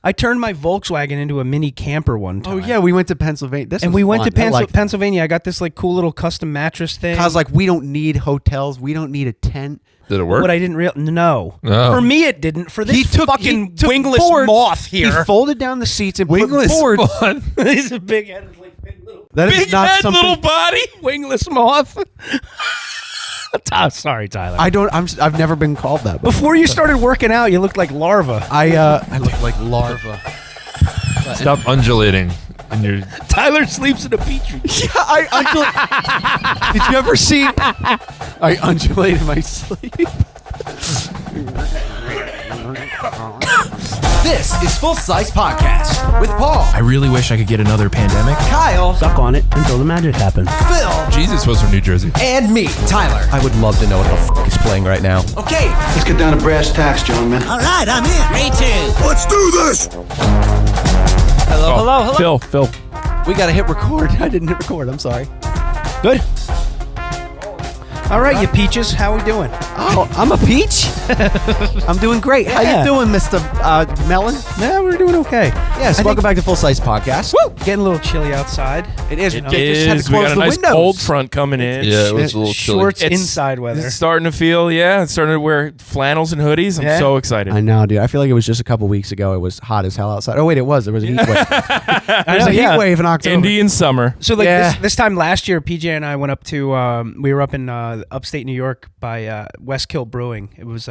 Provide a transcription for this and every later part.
I turned my Volkswagen into a mini camper one time. Oh yeah, we went to Pennsylvania. Pennsylvania. I got this like cool little custom mattress thing. Cause like we don't need hotels. We don't need a tent. Did it work? But I didn't realize. No. Oh. For me, it didn't. For this fucking wingless boards, moth here. He folded down the seats and Wingless put boards. He's a big head, like big little. That is big not head, something. little body, wingless moth. Sorry, Tyler. I've never been called that. Before you started working out, you looked like larva. I look like larva. Stop undulating. And you're Tyler sleeps in a petri. Yeah, I undulate. Did you ever see? I undulate in my sleep. This is Full Size Podcast with Paul, I really wish I could get another pandemic. Kyle, Suck on it until the magic happens. Phil, Jesus was from New Jersey. and me, Tyler. I would love to know what the f is playing right now. Okay. Let's get down to brass tacks, gentlemen. All right, I'm in. Me too. Let's do this! Hello. Phil. We got to hit record. I didn't hit record. I'm sorry. Good. All right, you peaches. How we doing? Oh, I'm a peach. I'm doing great. How Yeah. you doing, Mr. Melon? Yeah, we're doing okay. Yes. I Welcome think- back to Full Size Podcast. Woo! Getting a little chilly outside. It is. It They just had to is. We close got a the nice windows. cold front coming in. Yeah, it was a little chilly. Shorts It's- inside weather. It's starting to feel, it's starting to wear flannels and hoodies. I'm Yeah. so excited. I know, dude. I feel like it was just a couple weeks ago. It was hot as hell outside. Oh wait, it was. There was a heat wave. There was a heat wave in October. Indian summer. So like Yeah. this time last year, PJ and I went up to we were up in upstate New York by Westkill Brewing. It was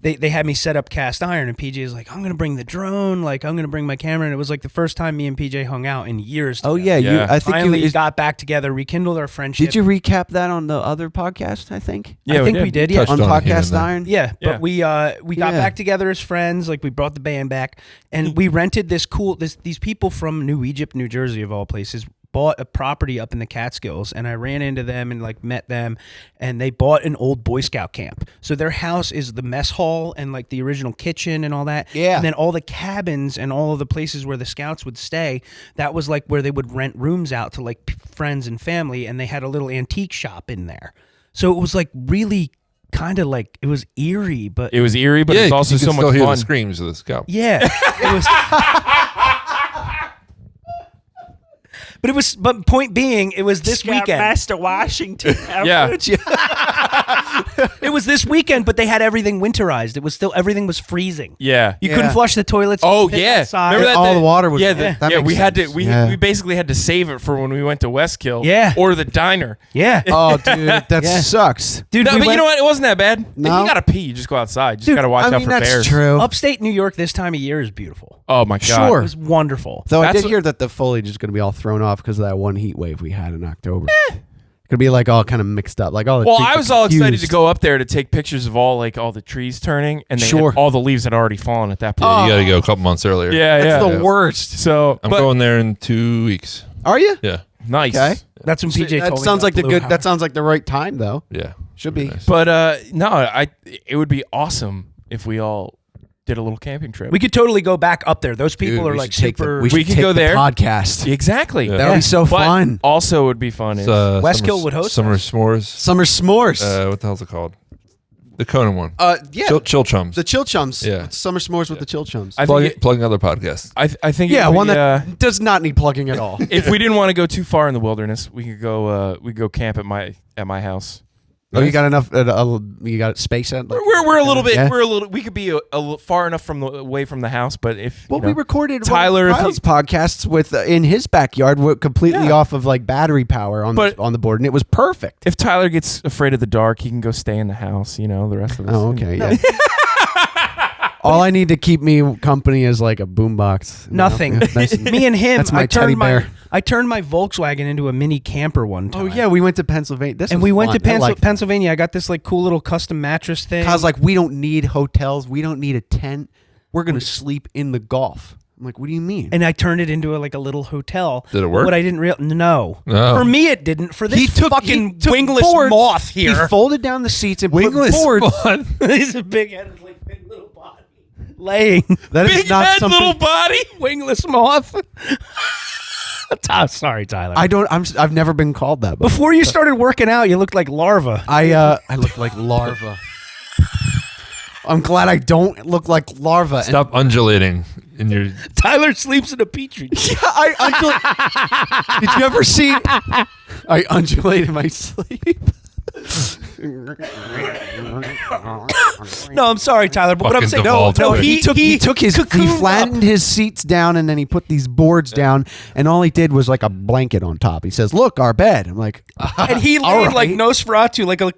they had me set up cast iron, and PJ is like, I'm gonna bring the drone, like I'm gonna bring my camera, and it was like the first time me and PJ hung out in years. Oh together. yeah, Yeah. I think Finally you got back together, rekindled our friendship. Did you recap that on the other podcast? I think. I think we did. Yeah, Touched On on it here and Podcast there. Iron. Yeah, Yeah. but we got Yeah. back together as friends. Like we brought the band back, and we rented these people from New Egypt, New Jersey, of all places, bought a property up in the Catskills, and I ran into them and like met them, and they bought an old Boy Scout camp. So their house is the mess hall and like the original kitchen and all that. Yeah. And then all the cabins and all of the places where the scouts would stay, that was like where they would rent rooms out to like friends and family, and they had a little antique shop in there. So it was like really kind of like, it was eerie, but It was eerie, but Yeah, it's 'cause also you can so still much hear fun. the screams of the scout. yeah, it was. But point being, it was this weekend. Master Washington. Yeah. It was this weekend, but they had everything winterized. It was still, everything was freezing. Yeah. You couldn't flush the toilets. Oh pit yeah, outside. remember that? All the water was. Yeah, that yeah. makes We had to. sense. We Yeah. we basically had to save it for when we went to Westkill. Yeah. Or the diner. Yeah. Oh, dude, that Yeah. sucks. Dude, No, we but you went know what? It wasn't that bad. No? If you gotta pee, you just go outside. You just Dude, gotta watch I out mean, for that's bears. true. upstate New York this time of year is beautiful. Oh my god. Sure. It was wonderful. Though I That's did what- hear that the foliage is going to be all thrown off because of that one heat wave we had in October. It's going to be like all kind of mixed up, like all. The Well, trees I are was all excited to confused. go up there to take pictures of all the trees turning, and Sure. all the leaves had already fallen at that point. Yeah, you got to go a couple months earlier. Yeah, That's yeah. the worst. So I'm but going there in 2 weeks. Are you? Yeah. nice. Okay. That's when PJ That told me. sounds about like the Blue good. House. That sounds like the right time, though. Yeah. Should be. Nice. But no, it would be awesome if we all did a little camping trip. We could totally go back up there. Those people Dude, are we like should take the- super. we should could take go the there. podcast. Exactly. Yeah. That would be so But fun. also, would be fun. It's, Is, Westkill would host Summer us. S'mores. Summer s'mores. What the hell's it called? The Conan one. Yeah. Chill Chums. The Chill Chums. Yeah. Summer s'mores with the Chill Chums. I think Plugging plugging other podcasts. I think Yeah, it would one be, that does not need plugging at all. if we didn't want to go too far in the wilderness, we could go. We could go camp at my house. Oh, you got enough? You got space at? Like, We're a little bit. Yeah. We're a little. We could be a little far enough away from the house, but if Well, you know, we recorded Tyler, if one of Kyle's podcasts with in his backyard, completely Yeah. off of like battery power on the board, and it was perfect. if Tyler gets afraid of the dark, he can go stay in the house. You know, the rest of us. Oh, okay, yeah. All I need to keep me company is like a boombox. you know? Nothing. Yeah, nice and- Me and him. That's my I teddy turned bear. I turned my Volkswagen into a mini camper one time. Oh yeah, we went to Pennsylvania. and we went to Pennsylvania. Pennsylvania. I got this like cool little custom mattress thing. Cause like we don't need hotels, we don't need a tent. We're gonna sleep in the Gulf. I'm like, what do you mean? and I turned it into like a little hotel. Did it work? What I didn't realize, no. No. For me, it didn't. For this fucking wingless boards, moth here. He folded down the seats and Wingless put boards. He's a big head, like big little body, laying. That is Big not head, something. little body. Wingless moth. Sorry, Tyler. I've never been called that. Before. Before you started working out, you looked like larva. I look like larva. I'm glad I don't look like larva. Stop undulating in your. Tyler sleeps in a petri dish. I undulate. Did you ever see? I undulate in my sleep. No, I'm sorry, Tyler. But what I'm Fucking saying, devolved no, quick. He flattened his seats down and then he put these boards down and all he did was like a blanket on top. He says, "Look, our bed." I'm like, and he all laid like right. Nosferatu, like a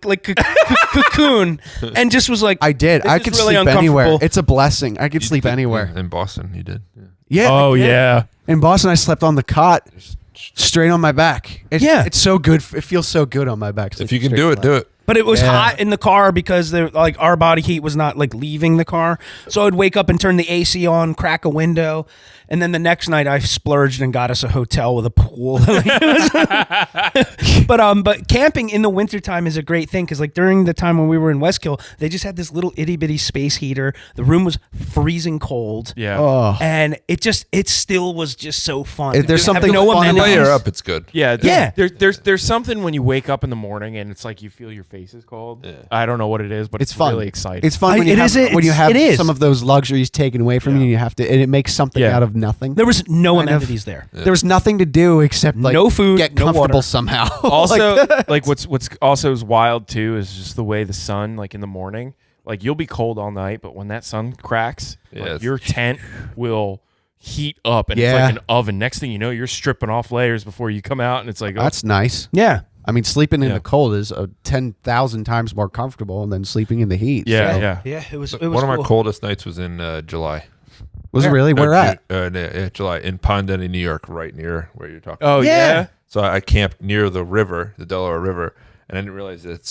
cocoon, and just was like, I did. This I is could really sleep anywhere. uncomfortable. It's a blessing. I could sleep anywhere. In Boston, you did. Yeah. Yeah. Oh I did. yeah. In Boston, I slept on the cot, straight on my back. It's so good. It feels so good on my back. If you can do it, do it. But it was Yeah. hot in the car because like our body heat was not like leaving the car. So I'd wake up and turn the AC on, crack a window, and then the next night I splurged and got us a hotel with a pool. But camping in the wintertime is a great thing because like during the time when we were in Westkill, they just had this little itty bitty space heater. The room was freezing cold. Yeah. Oh. And it still was just so fun. There's Just something having fun amenities. Layer up, it's good. Yeah, Yeah. There's something when you wake up in the morning and it's like you feel your face is cold. Yeah. I don't know what it is, but It's it's fun. really exciting. It's fun when you It have, is- it's- when you have it is. some of those luxuries taken away from you. And you have to, and it makes something Yeah. out of nothing. There was no Kind of. amenities there. There was nothing to do except like No food, get no comfortable water. somehow. also like what's also is wild too is just the way the sun like in the morning, like you'll be cold all night, but when that sun cracks, Yeah, like, it's- your tent will heat up and Yeah. it's like an oven. Next thing you know, you're stripping off layers before you come out, and it's like, oh, That's nice. Yeah. I mean, sleeping in Yeah. the cold is 10,000 times more comfortable than sleeping in the heat. yeah, So- yeah. Yeah, it was One of my cool. coldest nights was in July. Was it really? Where at? July in Pondeni, New York, right near where you're talking. Oh Yeah. yeah. So I camped near the river, the Delaware River, and I didn't realize that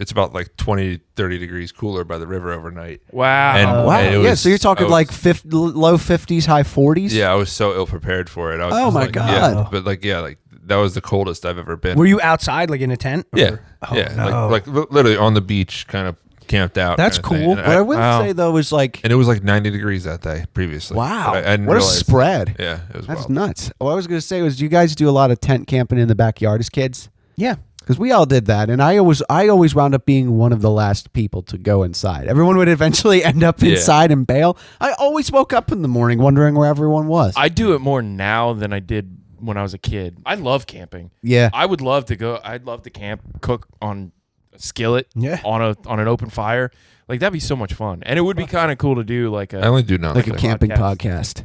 it's about like 20, 30 degrees cooler by the river overnight. Wow. And- Wow. it Yeah. was- So you're talking I was- like low 50s, high 40s? Yeah, I was so ill prepared for it. I was Oh just my like, God. Yeah, but like that was the coldest I've ever been. Were you outside, like in a tent? Or- Yeah, Oh, yeah, no. like literally on the beach, kind of camped out. That's kind of thing. cool. And What I would Wow. say though is like, and it was like 90 degrees that day previously. wow, I didn't what a realize- spread. Yeah, it was That's wild. nuts. What I was going to say was, do you guys do a lot of tent camping in the backyard as kids? Yeah. Because we all did that, and I always wound up being one of the last people to go inside. Everyone would eventually end up Yeah. inside and bail. I always woke up in the morning wondering where everyone was. I do it more now than I did when I was a kid. I love camping. yeah, I would love to go. I'd love to camp, cook on a skillet, Yeah. on an open fire. Like that'd be so much fun, and it would be kind of cool to do. Like I only do now. like a camping podcast.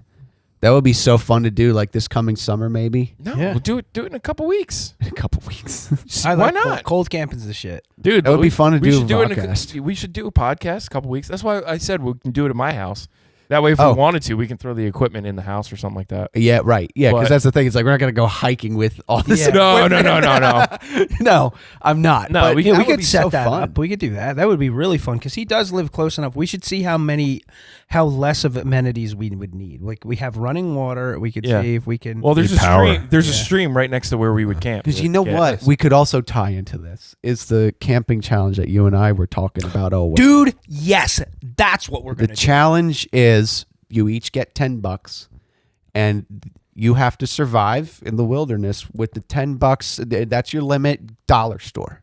That would be so fun to do, like this coming summer, maybe No, Yeah. we'll do it in a couple weeks. in a couple weeks. I Why like not, Cold camping's the shit. dude? That would be fun to we do should a it in podcast. we should do a podcast a couple weeks. That's why I said we can do it at my house. That way, if Oh. we wanted to, we can throw the equipment in the house or something like that. Yeah, right. Yeah, because But- that's the thing. It's like we're not gonna go hiking with all this. Yeah. No, no, equipment. no, no, no. No, I'm not. No, But we- Yeah, that we would could be set so that fun. up. We could do that. That would be really fun because he does live close enough. We should see how less of amenities we would need. Like we have running water. We could Yeah. see if we can. Well, there's a Power. stream. There's a stream right next to where we would camp. Because you know Yeah. what? We could also tie into this is the camping challenge that you and I were talking about. Dude, yes, that's what we're The gonna do. challenge is you each get $10 and you have to survive in the wilderness with the $10. That's your limit. Dollar store.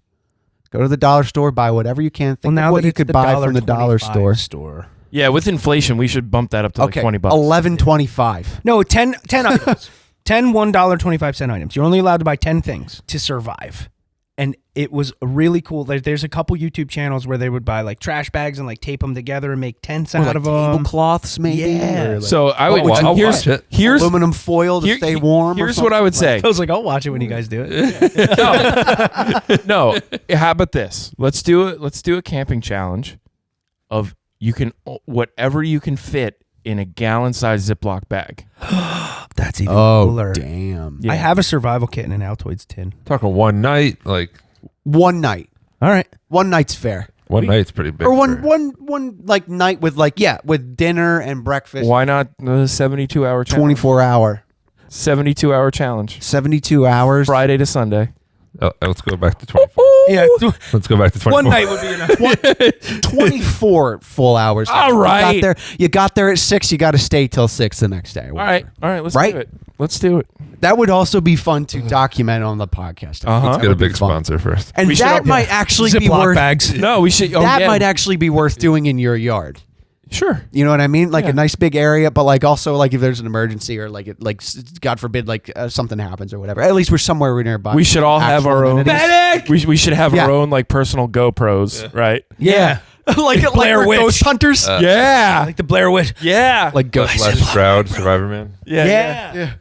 Go to the dollar store, buy whatever you can. Think of what that you it's could the buy from the dollar $1.25 store. Yeah, with inflation, we should bump that up to Okay, like $20. $11.25. No, 10 items. 10 $1.25 items. You're only allowed to buy 10 things to survive. And it was really cool. There's a couple YouTube channels where they would buy like trash bags and like tape them together and make tents out of them. Tablecloths, maybe. Yeah. Or like So I would. I'll here's watch it. here's aluminum foil to here- stay warm. or Here's what I would say. I was like, I'll watch it when you guys do it. No, how about this? Let's do it. Let's do a camping challenge of you can whatever you can fit in a gallon-sized Ziploc bag. That's even Oh, cooler. damn. Yeah. I have a survival kit in an Altoids tin. Talking one night, like One night. All right. One night's fair. one night's pretty big. Or for- one like night with with dinner and breakfast. Why not the 72-hour challenge? 24 hour. 72-hour challenge. 72 hours. Friday to Sunday. Let's go back to 24. Yeah, Let's go back to 24. one night would be enough. 24 full hours. All right. You got there at 6. You got to stay till 6 the next day. All right. Let's Right? do it. Let's do it. That would also be fun to document on the podcast. Uh-huh. Let's get a big sponsor first. And We should that all- might actually be Ziploc worth. bags. No, we should. That might actually be worth doing in your yard. Sure. You know what I mean? Like Yeah. a nice big area, but like also like if there's an emergency or like God forbid something happens or whatever. At least we're somewhere nearby. We should all have our own. amenities. We should have Yeah. our own like personal GoPros, right? Yeah, like Blair we're Witch. ghost hunters. Yeah. like the Blair Witch. Yeah. Like ghost Les Stroud, Survivor Man. Yeah.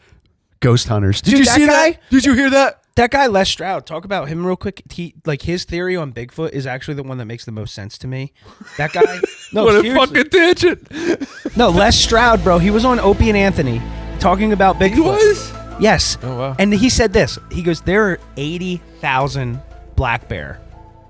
ghost hunters. Did Dude, you that see guy- that? Did you hear that? That guy Les Stroud, talk about him real quick. He like his theory on Bigfoot is actually the one that makes the most sense to me. That guy, no, What a seriously. fucking tangent. No, Les Stroud, bro. He was on Opie and Anthony talking about Bigfoot. He was? Yes. Oh, wow. And he said this. He goes, there are 80,000 black bear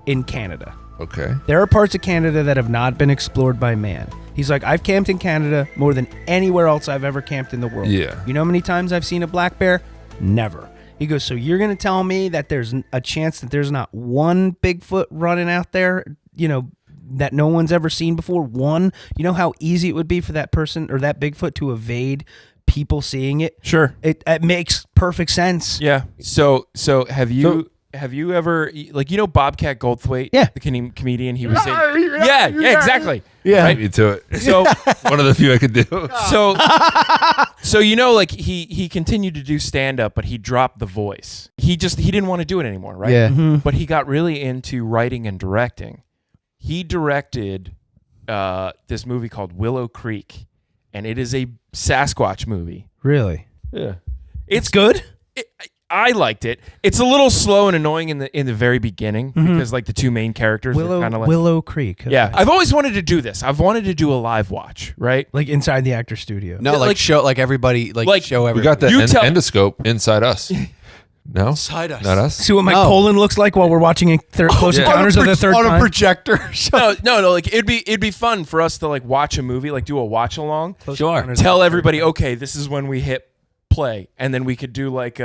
in Canada. Okay. There are parts of Canada that have not been explored by man. He's like, I've camped in Canada more than anywhere else I've ever camped in the world. Yeah. You know how many times I've seen a black bear? Never. He goes, so you're going to tell me that there's a chance that there's not one Bigfoot running out there, you know, that no one's ever seen before? One? You know how easy it would be for that person or that Bigfoot to evade people seeing it? Sure. It makes perfect sense. Yeah. So have you ever like Bobcat Goldthwait? Yeah. The comedian. He was saying. Yeah. Exactly. Yeah. Right? Me to it. So One of the few I could do. so like he continued to do stand up, but he dropped the voice. He didn't want to do it anymore, right? Yeah. But he got really into writing and directing. He directed this movie called Willow Creek, and it is a Sasquatch movie. Really? Yeah. It's good? I liked it. It's a little slow and annoying in the very beginning because like the two main characters are kind of like Willow Creek. yeah. Okay. I've always wanted to do this. I've wanted to do a live watch, right? Like inside the actor studio. No, like- like show like everybody like show We everybody. got that You tell- endoscope inside us. No? Inside us. Not us? See what my No. colon looks like while we're watching Close yeah. Encounters of the Third on a Kind? projector. No. Like it'd be fun for us to like watch a movie, like do a watch along. Sure. Encounters of Tell the Third everybody, Kind. okay, this is when we hit play, and then we could do like we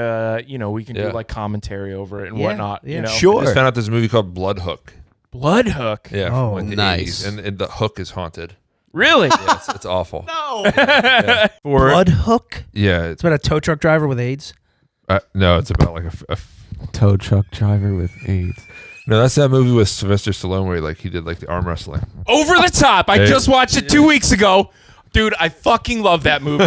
can do Yeah. like commentary over it and Yeah, whatnot. yeah. You know, I Sure. just found out this movie called Blood Hook. Blood Hook. Yeah. Oh, from, like, the nice. 80s. And the hook is haunted. Really? Yeah, it's awful. For Blood Hook? Yeah. It's about a tow truck driver with AIDS. No, it's about like a Tow truck driver with AIDS. no, that's that movie with Sylvester Stallone where he did like the arm wrestling. Over the Top. I Hey. just watched it 2 weeks ago. Dude, I fucking love that movie.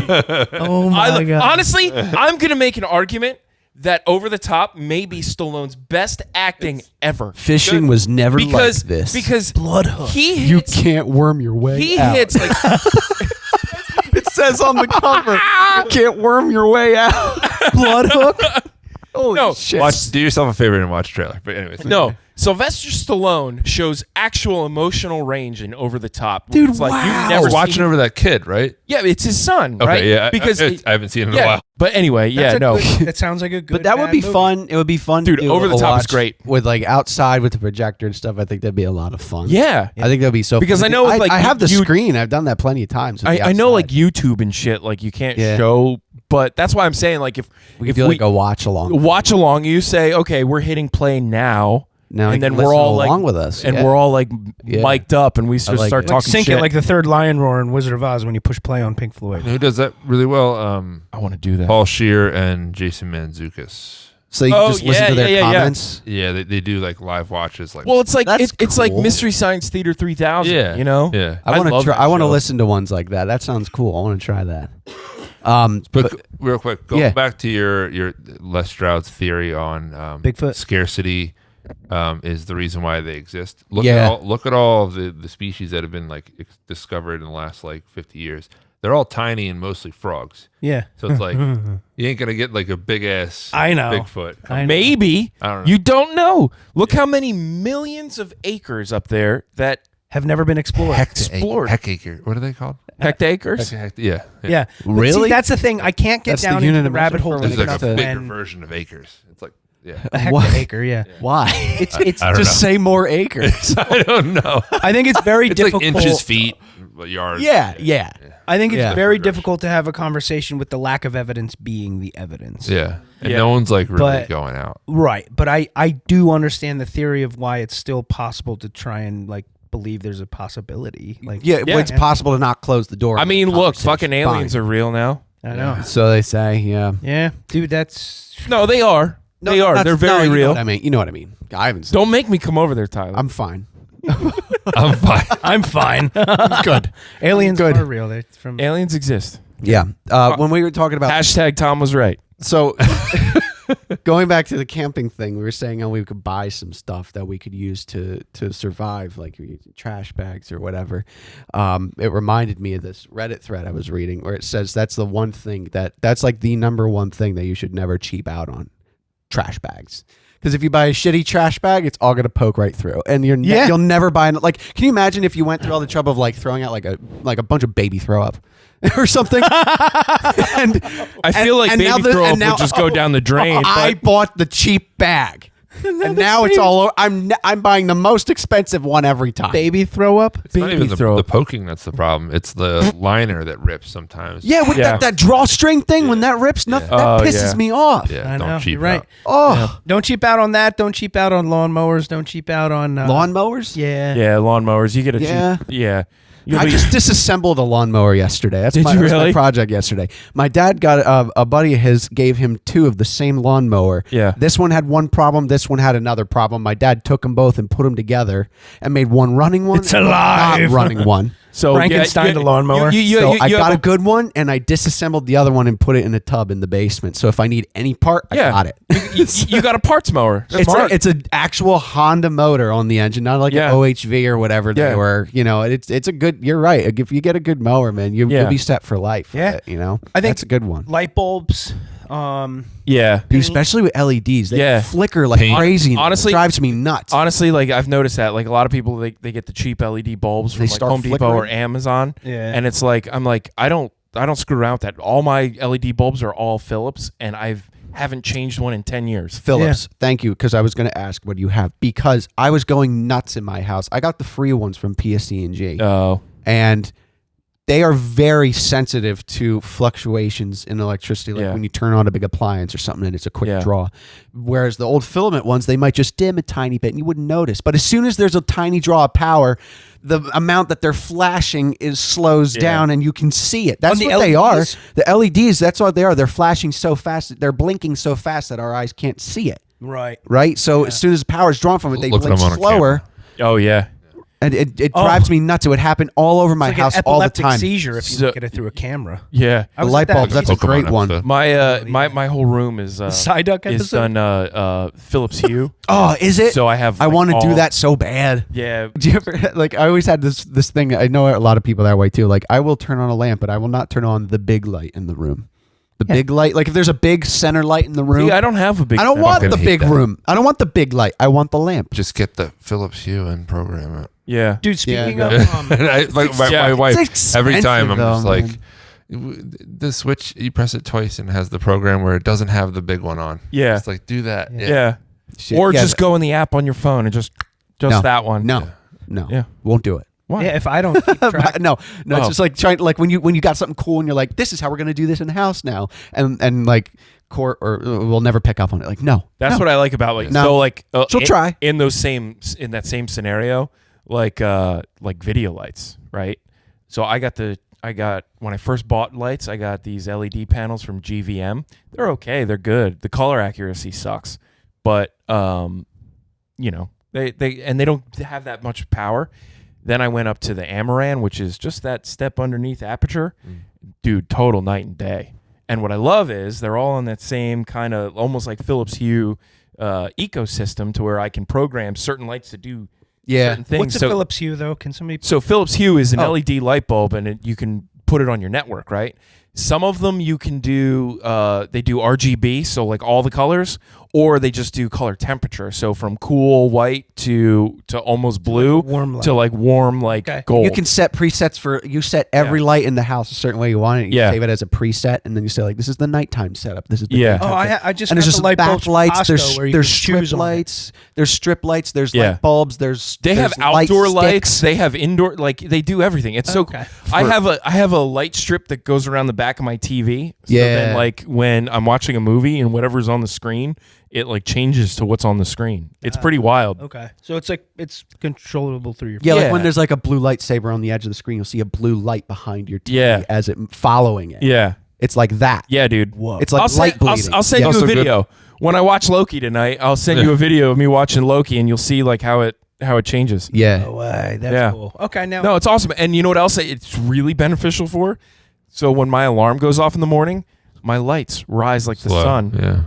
Oh my God. Honestly, I'm going to make an argument that Over the Top may be Stallone's best acting ever. Fishing was never Because like this. because Blood Hook. he you hits can't worm your way he out. hits like It says on the cover, you can't worm your way out. Blood Hook? Holy No. shit. Do yourself a favor and watch the trailer. But anyways. no. Sylvester Stallone shows actual emotional range in Over the Top. Dude, It's like wow. you've I never was watching seen, over that kid, right? Yeah, it's his son, Okay, right? yeah. Because I haven't seen it in a yeah, while. but anyway, yeah, no. That sounds like a good But that would bad be movie. fun. It would be fun, Dude, to do Over the a Top is watch great. with like outside with the projector and stuff. I think that'd be a lot of fun. Yeah. I think that'd be so. Because fun. I know, like, I have the you- screen. I've done that plenty of times. with the I know like outside. YouTube and shit, like you can't Yeah. show, but that's why I'm saying like if we could if do like a watch along. watch along, you say, okay, we're hitting play now. Now, and you then can we're listen all like, along with us, and yeah. we're all like Yeah. mic'd up, and we just like start it. talking Sync shit. it like the third lion roar in Wizard of Oz when you push play on Pink Floyd. Who does that really well? I want to do that. Paul Scheer and Jason Mantzoukas. So you Oh, can just listen yeah, to their yeah, yeah, yeah. comments. Yeah, they do like live watches. Like, Well, it's like That's it's like cool. Mystery Science Theater 3000. Yeah, you know. yeah. I want to love try. that I want to show. listen to ones like that. That sounds cool. I want to try that. But real quick, go yeah. back to your Les Stroud's theory on Bigfoot. scarcity is the reason why they exist. Look Yeah. at all of the species that have been like discovered in the last like 50 years. They're all tiny and mostly frogs. Yeah. So it's like you ain't gonna get like a big ass I know. Bigfoot. I know. Maybe I don't know. you don't know. Look how many millions of acres up there that Have never been explored. explored. Hectacre. What are they called? Hectaacres. Yeah. Yeah. But Really? see, that's the thing. I can't get That's the down into unit the of rabbit measure hole for There's enough like a bigger when version of acres. It's like yeah. a What? hectare. Yeah. Why? It's I don't Just know. say more acres. I don't know. I think it's very It's like difficult. inches, feet. yards. Yeah. I think it's Yeah. very difficult to have a conversation with the lack of evidence being the evidence. Yeah. And Yeah. no one's like really But- going out. Right. But I do understand the theory of why it's still possible to try and like believe there's a possibility. Like Yeah, Yeah. it's possible to not close the door. I mean, look, fucking aliens are real now. I know. So they say, yeah. Yeah. Dude, that's No, they are. No, they are. that's- They're very no, real. You know what I mean? You know what I mean? I haven't seen Don't make me come over there, Tyler. I'm fine. I'm fine. I'm fine. Good. Aliens Good. are real. They're from Aliens exist. Yeah. When we were talking about Hashtag Tom was right. so going back to the camping thing, we were saying how we could buy some stuff that we could use to survive, like trash bags or whatever. It reminded me of this Reddit thread I was reading where it says that's the one thing that's like the number one thing that you should never cheap out on: trash bags. Because if you buy a shitty trash bag, it's all gonna poke right through, and you'll never buy. Like, can you imagine if you went through all the trouble of like throwing out like a bunch of baby throw up or something? I feel like now baby throw up would just go down the drain. I but bought the cheap bag. And now it's all over. I'm buying the most expensive one every time. baby throw up. It's not even throw the up. poking that's the problem. It's the liner that rips sometimes. Yeah, with Yeah. that drawstring thing when that rips, that Oh, pisses yeah. me off. Yeah, I know. don't cheap You're right. out. Oh, Don't cheap out on that. Don't cheap out on lawnmowers. Don't cheap out on lawnmowers. Yeah. yeah, lawnmowers. You get a Yeah. cheap. Yeah. You'll I be- just disassembled a lawnmower yesterday. That Did was you my really? project yesterday. My dad got a buddy of his gave him two of the same lawnmower. Yeah. This one had one problem. This one had another problem. My dad took them both and put them together and made one running one. It's and one alive. not running one. so Frankenstein the lawnmower. So I got have a good one and I disassembled the other one and put it in a tub in the basement. So if I need any part, I got it. you got a parts mower. That's It's smart. it's an actual Honda motor on the engine, not like Yeah. an OHV or whatever they Yeah. were. You know, it's a good. You're right. If you get a good mower, man, you'll Yeah. be set for life. with Yeah. it, you know. I think that's a good one. light bulbs. yeah. Dude, especially with LEDs, they Yeah. flicker like Paint. crazy. Honestly- it drives me nuts. Honestly, like I've noticed that, like a lot of people, they get the cheap LED bulbs from They like start Home Depot flickering. or Amazon, Yeah. and it's like I'm like I don't screw around with that. All my LED bulbs are all Philips, and haven't changed one in 10 years. Phillips, thank you, because I was going to ask what you have because I was going nuts in my house. I got the free ones from PSE&G, Oh, and they are very sensitive to fluctuations in electricity, like Yeah. when you turn on a big appliance or something and it's a quick Yeah. draw. Whereas the old filament ones, they might just dim a tiny bit and you wouldn't notice. But as soon as there's a tiny draw of power, the amount that they're flashing slows Yeah. down and you can see it. That's On the what they are. LEDs? The LEDs, that's what they are. They're flashing so fast, they're blinking so fast that our eyes can't see it. Right. Right? So as soon as power is drawn from it, they Look at blink them on a slower. oh yeah. And it drives me nuts. It would happen all over my It's like house an all the epileptic time. seizure if you So- look at it through a camera. Yeah. I The was light at that bulbs, that's a Pokemon great one. episode. My whole room is Psyduck is episode? done Philips Hue. Oh, is it? So I have. I like, want to do all- that so bad. Yeah. Do you ever like? I always had this thing. I know a lot of people that way too. Like, I will turn on a lamp, but I will not turn on the big light in the room. The big light, like if there's a big center light in the room, See, I don't have a big. I don't want fucking the hate big that. room. I don't want the big light. I want the lamp. Just get the Philips Hue and program it. Yeah. Dude, speaking Yeah. of And I, like my wife, It's every time I'm expensive, just though, like, man. the switch, you press it twice and it has the program where it doesn't have the big one on. Yeah. It's like, do that. Yeah. Shit. Or Yeah, just go in the app on your phone and just No. that one. No, no, Yeah. won't do it. Why? yeah, if I don't keep track, no, it's Oh. just like trying, like when you got something cool and you're like, this is how we're gonna do this in the house now, and like court or we'll never pick up on it. Like, no, That's what I like about like No. so like She'll try. in that same scenario like video lights, right? So I got when I first bought lights, I got these LED panels from GVM. They're okay, they're good. The color accuracy sucks, but you know, they don't have that much power. Then I went up to the Amaran, which is just that step underneath aperture. Dude, total night and day. And what I love is they're all on that same kind of almost like Philips Hue ecosystem to where I can program certain lights to do certain things. what's a Philips Hue though? Can somebody? So Philips Hue is an Oh. LED light bulb, and you can put it on your network, right? Some of them you can do. They do RGB, so like all the colors, or they just do color temperature. So from cool white to almost blue warm light. to like warm like Okay. gold. You can set presets for you set every light in the house a certain way you want it. You Yeah. save it as a preset, and then you say like, this is the nighttime setup. This is the Yeah. daytime Oh, setup. I just and got there's the just light bulbs from backlights. Costco where you There's can strip choose on it. lights. There's strip lights. There's Yeah. light bulbs. There's They have light outdoor lights. sticks. They have indoor. Like they do everything. It's so. Okay. I have a light strip that goes around the back of my TV. So Yeah. then, like when I'm watching a movie and whatever's on the screen, it like changes to what's on the screen. It's pretty wild. Okay, so it's like it's controllable through your. Yeah, Yeah. like when there's like a blue lightsaber on the edge of the screen, you'll see a blue light behind your TV Yeah. as it following it. Yeah. It's like that. Yeah, dude. Whoa. It's like light bleeding. I'll send Yeah. you a Also good- video when I watch Loki tonight. I'll send you a video of me watching Loki, and you'll see like how it changes. Yeah. No way. That's Yeah. cool. Okay, now. No, it's awesome. And you know what else it's really beneficial for? So when my alarm goes off in the morning, my lights rise like the Slow. sun. Yeah.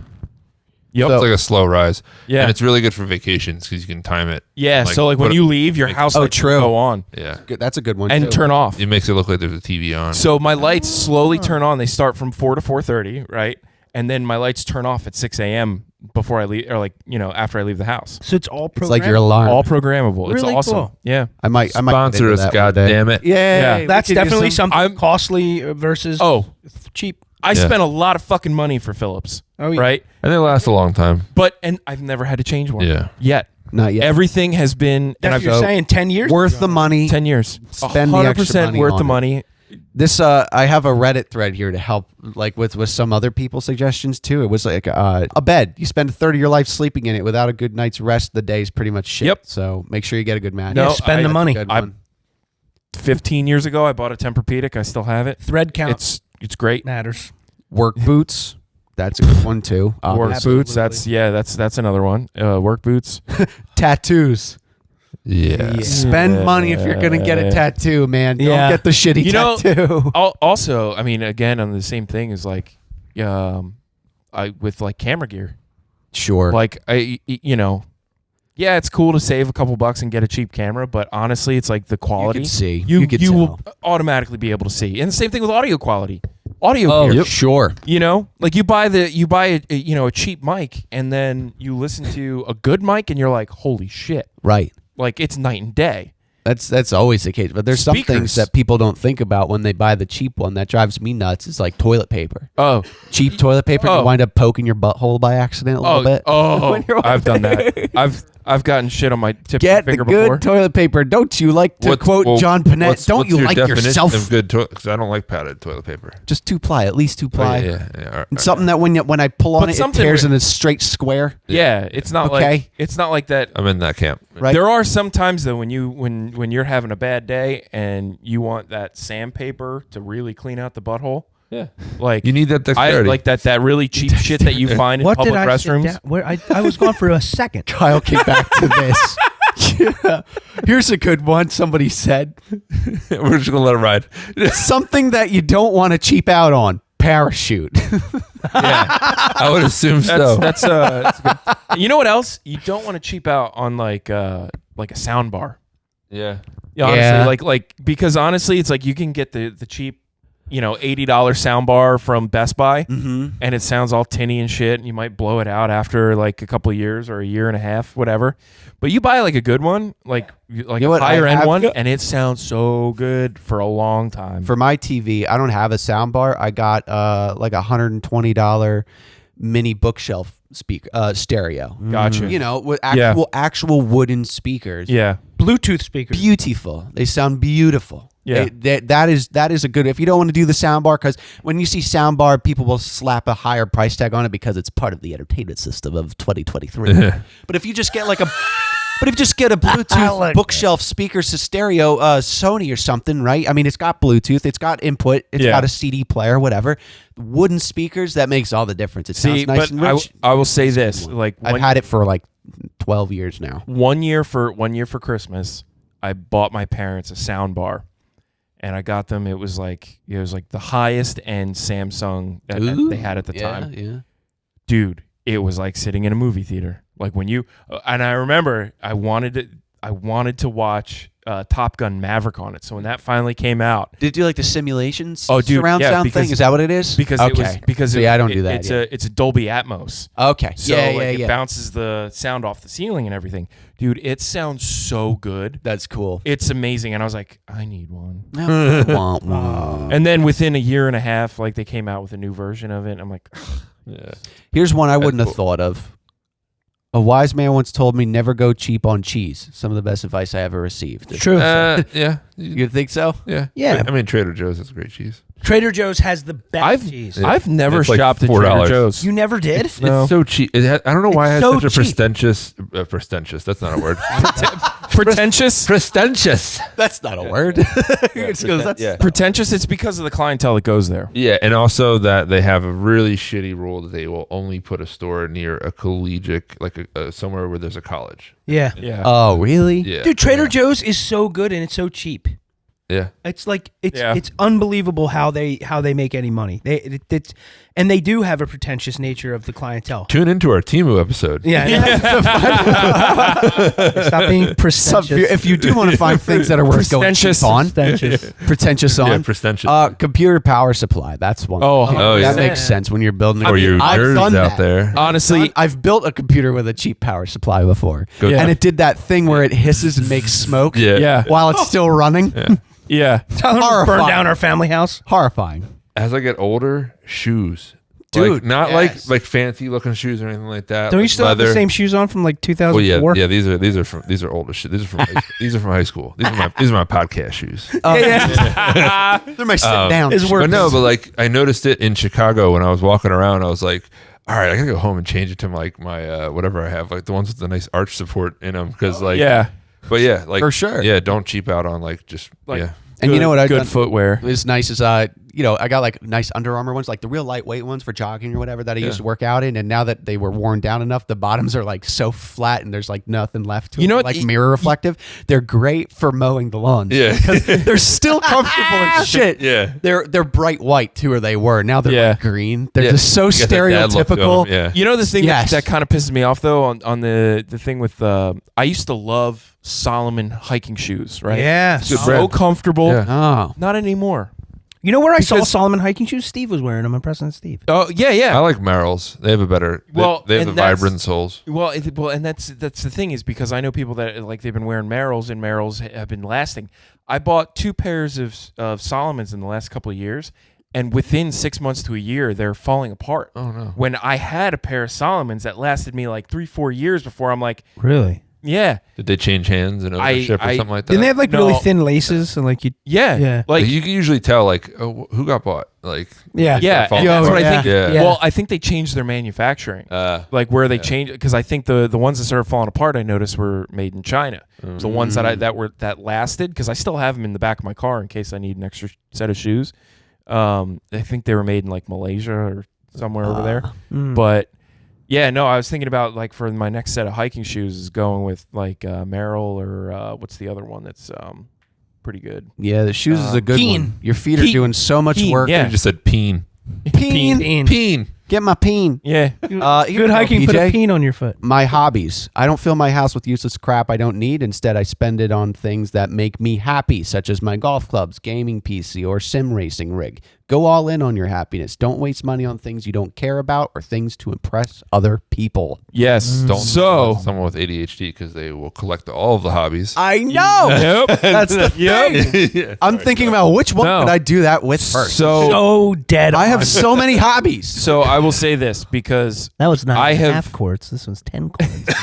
Yep. It's like a slow rise. Yeah. And it's really good for vacations because you can time it. Yeah. Like, So like when put you leave, your house Oh, lights true. go on Yeah. Good. That's a good one. and too. turn off. It makes it look like there's a TV on. So my lights slowly turn on. They start from 4 to 4:30, right? And then my lights turn off at 6 a.m. before I leave, or like after I leave the house. So it's all It's like your programmable. alarm. All programmable. It's Really awesome. cool. Yeah. I might Sponsor get into us, that one day. goddammit. Yeah. Yeah. That's we could do definitely some- something costly versus Oh, cheap. I Yeah. spent a lot of fucking money for Philips. Oh, yeah. Right. And they last a long time. And I've never had to change one. Yeah. Yet. Not yet. Everything has been, and That's I've you're saying 10 years Worth the money. 10 years. Spend the extra 100% money worth on the it. money. This I have a Reddit thread here to help, like with some other people's suggestions too. It was like a bed. You spend a third of your life sleeping in it without a good night's rest. The day's pretty much shit. Yep. So make sure you get a good mattress. No, spend the money. Good I- one. 15 years ago, I bought a Tempur-Pedic. I still have it. Thread count It's great. matters. Work boots. That's a good one too. Work Obviously. boots. That's another one. Work boots. Tattoos. Yeah. Spend money if you're gonna get a tattoo, man. Don't Yeah. get the shitty You know- tattoo. Also, I mean, again, on the same thing is like, with like camera gear. Sure. Like yeah, it's cool to save a couple bucks and get a cheap camera, but honestly, it's like the quality. could see. You You could will tell. automatically be able to see. And the same thing with audio quality. Audio Oh, gear. sure. Like you buy a cheap mic and then you listen to a good mic and you're like, holy shit. Right. Like it's night and day. That's always the case. But there's some Speakers. things that people don't think about when they buy the cheap one that drives me nuts. It's like toilet paper. Oh, Cheap toilet paper, Oh. you wind up poking your butthole by accident a little bit. When you're I've done that. I've gotten shit on my tip Get the finger good before. toilet paper. Don't you like to quote John Panette? Don't you your like definition yourself? of good toilet? Because I don't like padded toilet paper. Just 2-ply, at least 2-ply. Yeah. All right. And something that when I pull on But it, it something tears where- in a straight square. Yeah, it's not Okay. like that. I'm in that camp. Right. There are some times though when you're having a bad day and you want that sandpaper to really clean out the butthole. Yeah. Like You need that I dexterity. like that really cheap shit that you find in What public did I sit restrooms. down? Where I was gone for a second. Kyle came back to this. Yeah. Here's a good one. Somebody said We're just gonna let it ride. something that you don't want to cheap out on. Parachute. Yeah. I would assume so. That's good. You know what else? You don't want to cheap out on like a sound bar. Yeah. Yeah, honestly, Yeah. like because honestly, it's like you can get the cheap, $80 sound bar from Best Buy, and it sounds all tinny and shit, and you might blow it out after like a couple of years or a year and a half, whatever. But you buy like a good one, like know a what? I higher end have- one, and it sounds so good for a long time. For my TV, I don't have a sound bar. I got like $120 mini bookshelf stereo. Gotcha. With Yeah. actual wooden speakers. Yeah. Bluetooth speakers. Beautiful. They sound beautiful. Yeah. That is a good. If you don't want to do the soundbar, because when you see soundbar, people will slap a higher price tag on it because it's part of the entertainment system of 2023. But if you just get a Bluetooth like bookshelf speaker stereo, Sony or something, right? I mean, it's got Bluetooth, it's got input, it's Yeah. got a CD player, whatever. Wooden speakers, that makes all the difference. It sounds See, nice but and rich. I will say this: like I've had it for like 12 years now. one year for Christmas, I bought my parents a sound bar, and I got them. It was like the highest end Samsung that they had at the time. Yeah. Dude, it was like sitting in a movie theater. Like when you and I remember I wanted to watch Top Gun Maverick on it. So when that finally came out, Did it do like the simulations Oh, dude, surround yeah, sound because- thing? Is that what it is? because it was because So it, yeah, I don't do it- that. It's a Dolby Atmos. Okay. So yeah, like, yeah. it bounces the sound off the ceiling and everything. Dude, it sounds so good. That's cool. It's amazing. And I was like, I need one. Wah, wah. And then within a year and a half, like they came out with a new version of it. And I'm like, Yeah. Here's one I wouldn't have cool. thought of. A wise man once told me, never go cheap on cheese. Some of the best advice I ever received. True. Yeah. You think so? Yeah. Yeah. I mean, Trader Joe's has great cheese. Trader Joe's has the best I've cheese. Yeah. I've never It's like shopped at $4. Trader Joe's. You never did? No. It's so cheap. I don't know why it has so such a cheap. prestigious. That's not a word. Pretentious? Prestigious. That's not a word. It's 'cause that's- Yeah. Pretentious, it's because of the clientele that goes there. Yeah, and also that they have a really shitty rule that they will only put a store near a collegiate, like somewhere where there's a college. Yeah. Yeah. Oh, really? Yeah, Dude, Trader Joe's is so good and it's so cheap. Yeah, It's like it's Yeah. it's unbelievable how they make any money. And they do have a pretentious nature of the clientele. tune into our Temu episode. Yeah. Stop being pretentious. If you do want to find things that are worth going Pretentious. cheap on, Pretentious. pretentious on, Yeah, pretentious. computer power supply. That's one. Oh, Oh, that yeah. makes sense when you're building. For you I've nerds done out that. there. honestly, I've built a computer with a cheap power supply before, Go- Yeah. and it did that thing where it hisses and makes smoke Yeah. yeah. while it's still running. Yeah. Tyler burn Horrifying. down our family house. Horrifying. As I get older, shoes. Dude, like, not yes. like fancy looking shoes or anything like that. Don't you like still have leather. the same shoes on from like Well, yeah, 2004? yeah. These are older shoes. These are from these are from high school. These are my podcast shoes. They're my sit down. His work. But no, but like I noticed it in Chicago when I was walking around. I was like, all right, I gotta go home and change it to like my whatever I have, like the ones with the nice arch support in them, because like Yeah. But yeah, like For sure. yeah, don't cheap out on like just Like- yeah. And you know what? I've Good done footwear. is nice is I got like nice Under Armour ones, like the real lightweight ones for jogging or whatever that I used to work out in. And now that they were worn down enough, the bottoms are like so flat and there's like nothing left to You know them, what? like mirror reflective. They're great for mowing the lawn. Yeah. They're still comfortable as shit. Yeah. They're bright white too, or they were. Now they're Yeah. like green. They're Yeah. just so You got that dad look to 'em, stereotypical. Yeah. You know, the thing Yes. that kind of pisses me off though on the thing with I used to love Solomon hiking shoes, right? Yeah. Good So brand. comfortable. Yeah. Oh. Not anymore. You know where I saw Because- Solomon hiking shoes? Steve was wearing them. I'm President Steve. Oh yeah, yeah. I like Merrell's. They have a better Well, they have and the that's- vibrant soles. Well, and that's the thing is because I know people that like they've been wearing Merrells and Merrells have been lasting. I bought 2 pairs of Solomons in the last couple of years, and within 6 months to a year, they're falling apart. Oh no. When I had a pair of Solomons that lasted me like 3-4 years before I'm like, Really? yeah, Did they change hands and ownership or something like that? Didn't they have like No. really thin laces and like you? yeah, Yeah. like you can usually tell like who got bought. Like Yeah. yeah, fall and that's apart. what I Yeah. think. Yeah. Well, I think they changed their manufacturing. Like where they changed, because I think the ones that started falling apart, I noticed were made in China. The ones that lasted, because I still have them in the back of my car in case I need an extra set of shoes. I think they were made in like Malaysia or somewhere over there. But yeah, no, I was thinking about like for my next set of hiking shoes is going with like Merrell or what's the other one that's pretty good. Yeah, the shoes is a good Keen. one. Your feet are Keen. doing so much Keen, work. yeah. you just said peen. Peen. Peen. Get my peen. Yeah, Here Good you go, hiking. Put a PJ. peen on your foot. My hobbies. I don't fill my house with useless crap I don't need. Instead, I spend it on things that make me happy, such as my golf clubs, gaming PC, or sim racing rig. Go all in on your happiness. Don't waste money on things you don't care about or things to impress other people. yes. Don't So someone with ADHD because they will collect all of the hobbies. I know. Yep. That's the thing. Yeah. I'm thinking about which one No. could I do that with first. So Dead. I on. have so many hobbies. so I will say this because That was not I have- half quarts. This one's 10 quarts.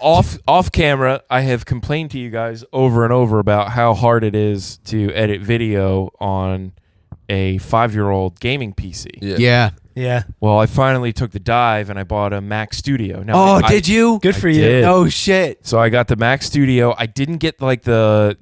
off camera, I have complained to you guys over and over about how hard it is to edit video on a 5-year-old gaming PC. Yeah. yeah. Well, I finally took the dive and I bought a Mac Studio. Now, Oh, I- did you? Good for I you. did. Oh shit. So I got the Mac Studio. I didn't get like the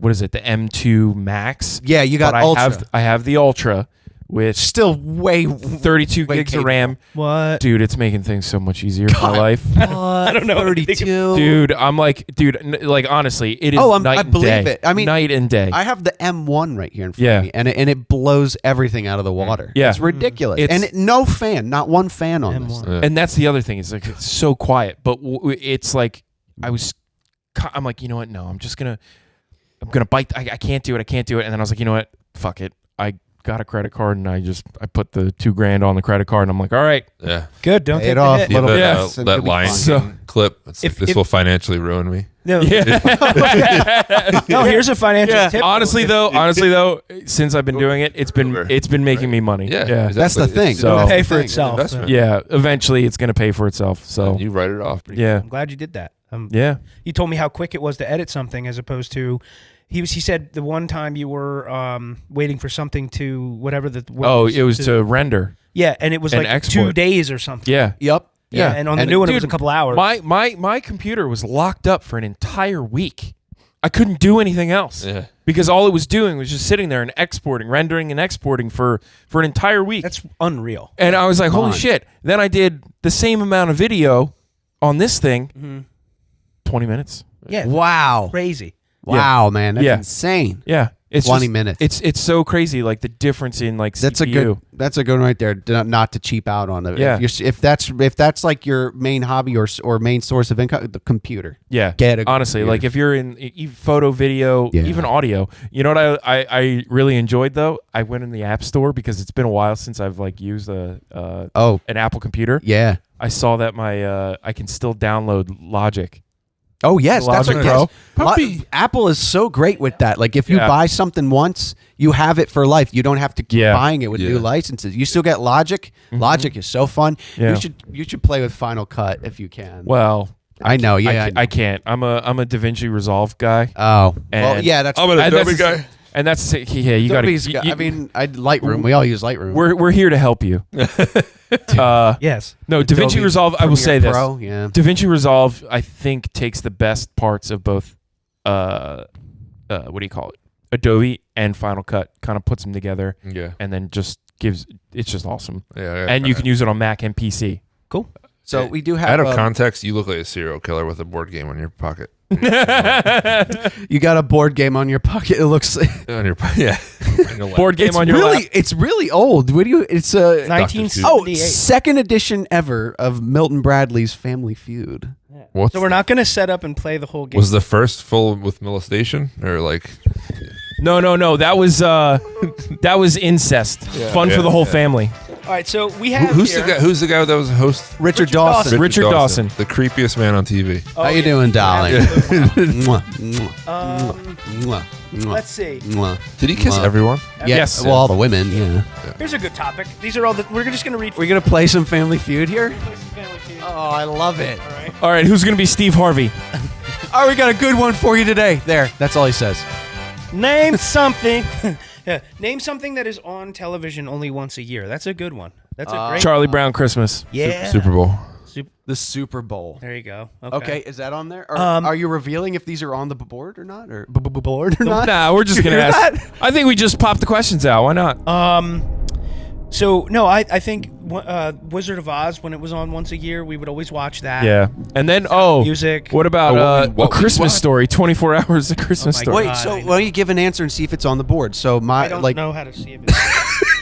what is it, the M2 Max? Yeah, you got but Ultra. I have the Ultra with Still way 32 way gigs of RAM. What? Dude, it's making things so much easier in my life. I don't know. 32. Dude, I'm like, like honestly, it is Oh, night I and believe day. it. I mean, night and day. I have the M1 right here in front Yeah. of me, and it blows everything out of the water. Yeah. It's ridiculous. It's- and no fan, not one fan on this. M1. And that's the other thing. It's like it's so quiet, but it's like I'm like, you know what? No, I'm just gonna I'm gonna bite. I can't do it. I can't do it. And then I was like, you know what? Fuck it. I got a credit card and I put the $2,000 on the credit card and I'm like, all right. Yeah. Good. Don't Pay take it the off. hit. Yeah, Little Yeah. bits, and that it'll be Lion fine. King clip. This will financially ruin me. No, Yeah. no, here's a financial tip. honestly though, since I've been doing it, it's been making me money. Yeah. Yeah. exactly. That's the thing. It's- So- It'll pay That's the for thing. itself. investment. Yeah. Eventually, it's gonna pay for itself. So you write it off. yeah. I'm glad you did that. Yeah. You told me how quick it was to edit something as opposed to he said the one time you were waiting for something to whatever the word Oh, it was to render. yeah, and it was and like export. 2 days or something. Yeah. Yep. Yeah, and on the new one it was a dude, couple hours. My computer was locked up for an entire week. I couldn't do anything else. Yeah. Because all it was doing was just sitting there and exporting, rendering and exporting for an entire week. That's unreal. And I was like, holy on. shit. Then I did the same amount of video on this thing, 20 minutes. Yeah, Wow. crazy. Wow, man. That's Yeah. insane. Yeah. It's 20 just- minutes. It's so crazy, like the difference in like That's CPU. that's a good one right there. Not to cheap out on it. Yeah. If that's like your main hobby or main source of income, the computer. Yeah. Get a Honestly, computer. like if you're in photo, video, Yeah. even audio, you know what I really enjoyed though? I went in the App Store because it's been a while since I've like used an Apple computer. Yeah. I saw that I can still download Logic. Oh yes, that's Logic what Pro. Apple is so great with that. Like if you Yeah. buy something once, you have it for life. You don't have to keep Yeah. buying it with Yeah. new licenses. You still get Logic. Logic is so fun. Yeah. You should play with Final Cut if you can. Well, I know. Yeah. I can't. I'm a DaVinci Resolve guy. Oh. Well, And- yeah. That's. I'm an And Adobe that's- guy. And that's yeah, you got Adobe's to. got- I mean, Lightroom. We all use Lightroom. We're here to help you. Yes. No, DaVinci Adobe Resolve. I will say Premiere this: Pro, yeah. DaVinci Resolve, I think, takes the best parts of both. What do you call it? Adobe and Final Cut, kind of puts them together, Yeah. and then just gives. It's just awesome, Yeah. and you can use it on Mac and PC. Cool. So we do have. Out of context, you look like a serial killer with a board game on your pocket. You got a board game on your pocket. It looks. On your yeah. On your lap. Board game It's on your really. lap. It's really old. What do you? It's a. 1978. Second edition ever of Milton Bradley's Family Feud. What's So we're not going to set up and play the whole game. Was the first full with molestation or like? No. That was incest. Fun for the whole family. All right, so we have Who's here, the guy? Who's the guy that was a host? Richard Dawson. Richard Dawson. the creepiest man on TV. How you doing, darling? Mwah, mwah, Um, mwah, mwah, let's see. mwah. Did he kiss Mwah. everyone? Yeah, Yes. well, all the women. Yeah. Here's a good topic. These are all the. We're just going to read. We're gonna play some Family Feud here. Oh, I love it. All right, who's gonna be Steve Harvey? Oh, we got a good one for you today. There, that's all he says. Name something. Yeah, name something that is on television only once a year. That's a good one. That's a great. Charlie Brown Christmas. Yeah. Super Bowl. The Super Bowl. There you go. Okay, is that on there? Or Um, are you revealing if these are on the board or not, or board or not? Nah, we're just gonna Hear ask. that? I think we just pop the questions out. Why not? So no, I think Wizard of Oz when it was on once a year, we would always watch that. Yeah, and then Music. What about what A Christmas we Story? 24 hours of Christmas Oh my Story. Wait, God, so I know. why don't you give an answer and see if it's on the board? So I don't know how to see it.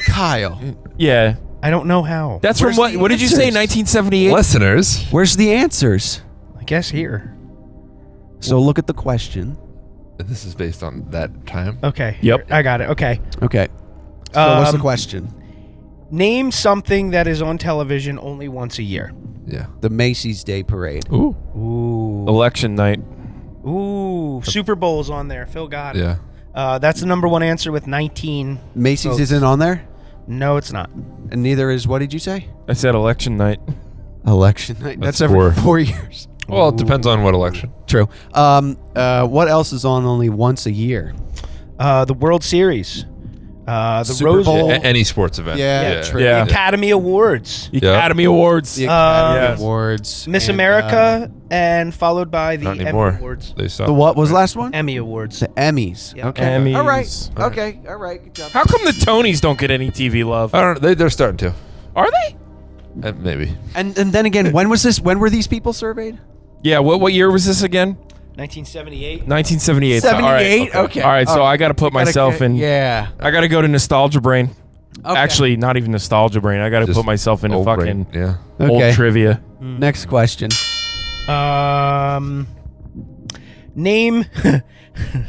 Kyle, Yeah, I don't know how. that's Where's from what? the What did you say? answers? 1978. Listeners, where's the answers? I guess here. So look at the question. this is based on that time. Okay. Yep. here. I got it. Okay. Okay. So what's the Um, question? Name something that is on television only once a year. Yeah. The Macy's Day Parade. Ooh, Ooh. election night. Ooh. Super Bowl's on there. Phil got it. Yeah. That's the number one answer with 19. Macy's votes. isn't on there, No, it's not. and neither is. What did you say? I said election night. Election night. That's That's every 4. 4 years. Well, it depends on what election. True. What else is on only once a year? The World Series. The Super Rose Bowl. Bowl. Any sports event. Yeah, true. Yeah. Academy Awards. The Yeah. Academy Awards. The Academy Yes. Awards. Miss and, America, and followed by the Not Emmy anymore. Awards. They stopped. the what was the last one? Emmy Awards. The Emmys. Yeah. Okay. Emmys. All right. Okay. All right. Good job. How come the Tonys don't get any TV love? I don't. They're starting to. Are they? Maybe. And then again, when was this? When were these people surveyed? Yeah. What year was this again? 1978. 1978. So, all right. 78. Okay. All right. So I got to put Gotta myself get- in. Yeah. I got to go to nostalgia brain. Okay. Actually, not even nostalgia brain. I got to Just put myself into old fucking brain. Yeah. Okay. old trivia. Next question. Name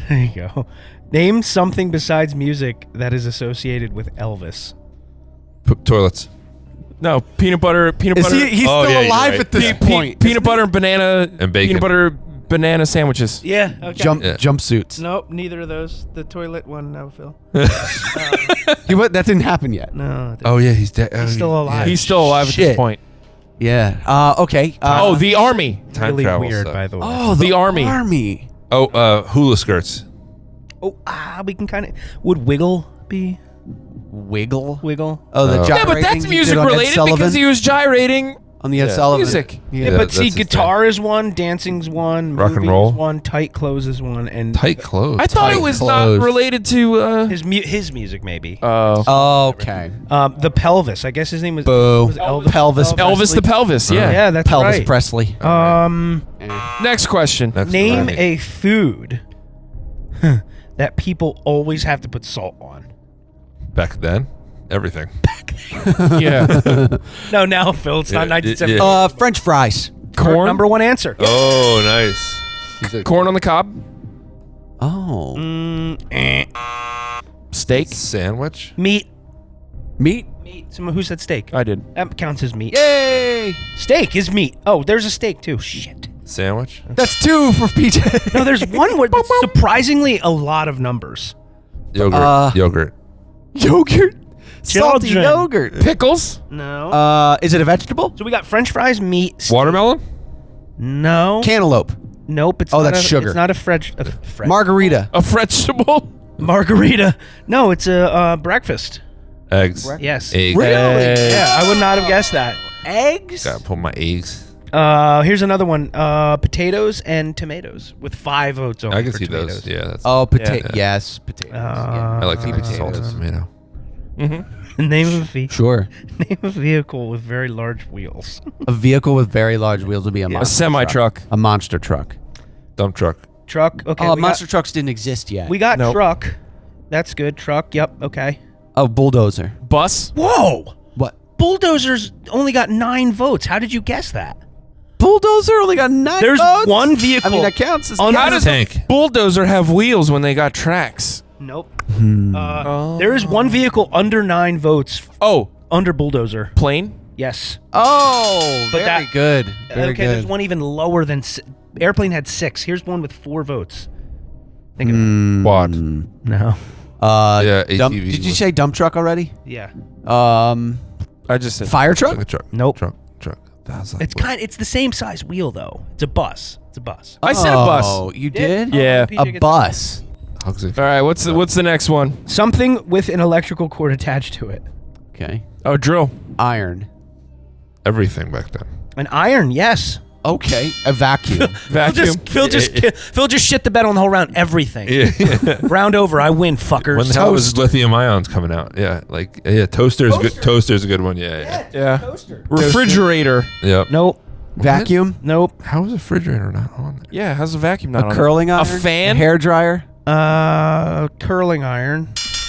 There you go. Name something besides music that is associated with Elvis. Toilets. No, peanut butter. Peanut Is butter. he? He's Oh, still yeah, you're alive right. at this point. Peanut butter and banana And bacon. Peanut butter banana sandwiches. Yeah. Okay. Yeah. Jumpsuits. Nope. Neither of those. The toilet one. No, Phil. That didn't happen yet. No. Oh yeah, he's dead. He's still alive. He's still alive at this Shit. point. Yeah. Okay. Oh, the army. Time Really travel weird, stuff. by the way. Oh, the army. Army. Oh, hula skirts. Oh, we can kind of. Would Wiggle be Wiggle. Wiggle? Oh, the Yeah, Yeah, but gyrating that's he music did on Ed related Sullivan? because he was gyrating. on the Ed Yeah. Sullivan Music. Yeah. Yeah, but that's see, his guitar is one, dancing's one, Rock and movie roll? is one, tight clothes is one, and Tight clothes. I thought Tight it was clothes. not related to. his music maybe. Okay. The pelvis. I guess his name was. Boo. was Elvis. Elvis the pelvis. Yeah. Yeah, that's Pelvis right. Presley. Next question. Next Name one. a food that people always have to put salt on. Back then, everything. Yeah. No, now Phil, it's not Yeah, 1970. yeah. French fries. Corn. Number one answer. Oh, nice. He's a Corn on the cob. Oh. Steak. sandwich. Meat. Meat. Meat. Someone who said steak? I did. That counts as meat. Yay. Steak is meat. Oh, there's a steak too. Shit. Sandwich. That's 2 for PJ. No, there's one where it's surprisingly a lot of numbers. Yogurt. Yogurt. Yogurt. Salty Children. yogurt. Pickles. No. Is it a vegetable? So we got French fries, meat. Watermelon. No. Cantaloupe. Nope. It's Oh, not that's a, sugar. It's not a French. Margarita. A vegetable. Margarita. No, it's a breakfast. Eggs. Yes. Eggs. Really? Yeah, I would not have guessed that. Eggs. Gotta pull my eggs. Here's another one. Potatoes and tomatoes with 5 votes only. I can for see tomatoes. those. Yeah, that's. Oh, potato. Yeah. Yes, potatoes. I like the salted tomato. Name of a Sure. name of a vehicle with very large wheels. A vehicle with very large wheels would be a A monster semi truck. truck. A monster truck. Dump truck. Truck. Okay. Oh, we monster got, trucks didn't exist yet. we got Nope. truck. That's good. Truck. Yep. Okay. Oh, bulldozer. Bus. Whoa. What? Bulldozers only got 9 votes. How did you guess that? Bulldozer only got 9 There's votes? one vehicle. I mean, that counts as Under How the does tank. a bulldozer have wheels when they got tracks? Nope. There is one vehicle under 9 votes Oh, under bulldozer. plane. Yes. Oh, But very that- good. Very okay. good. There's one even lower than airplane had 6. Here's one with 4 votes. Think of Quad. No. Yeah, dump, ATVs did you was- say dump truck already? Yeah. I just said Fire truck? Like a truck. Nope. Truck. That was like, It's the same size wheel though. It's a bus. It's a bus. I said a bus. Oh, you did? Yeah. PJ A gets bus. Hugs it. All right. What's the next one? Something with an electrical cord attached to it. Okay. Oh, drill. Iron. Everything back then. An iron. Yes. Okay. A vacuum. Vacuum. Phil just shit the bed on the whole round. Everything. Yeah. Round over. I win, fuckers. When the hell was lithium ions coming out? Yeah, like toaster's good. Toaster's a good one. Yeah. Yeah. Refrigerator. Yep. Nope. Vacuum. Nope. How is a refrigerator not on there? Yeah. How's a vacuum not A on curling it? iron. A fan. A hair dryer. Curling iron.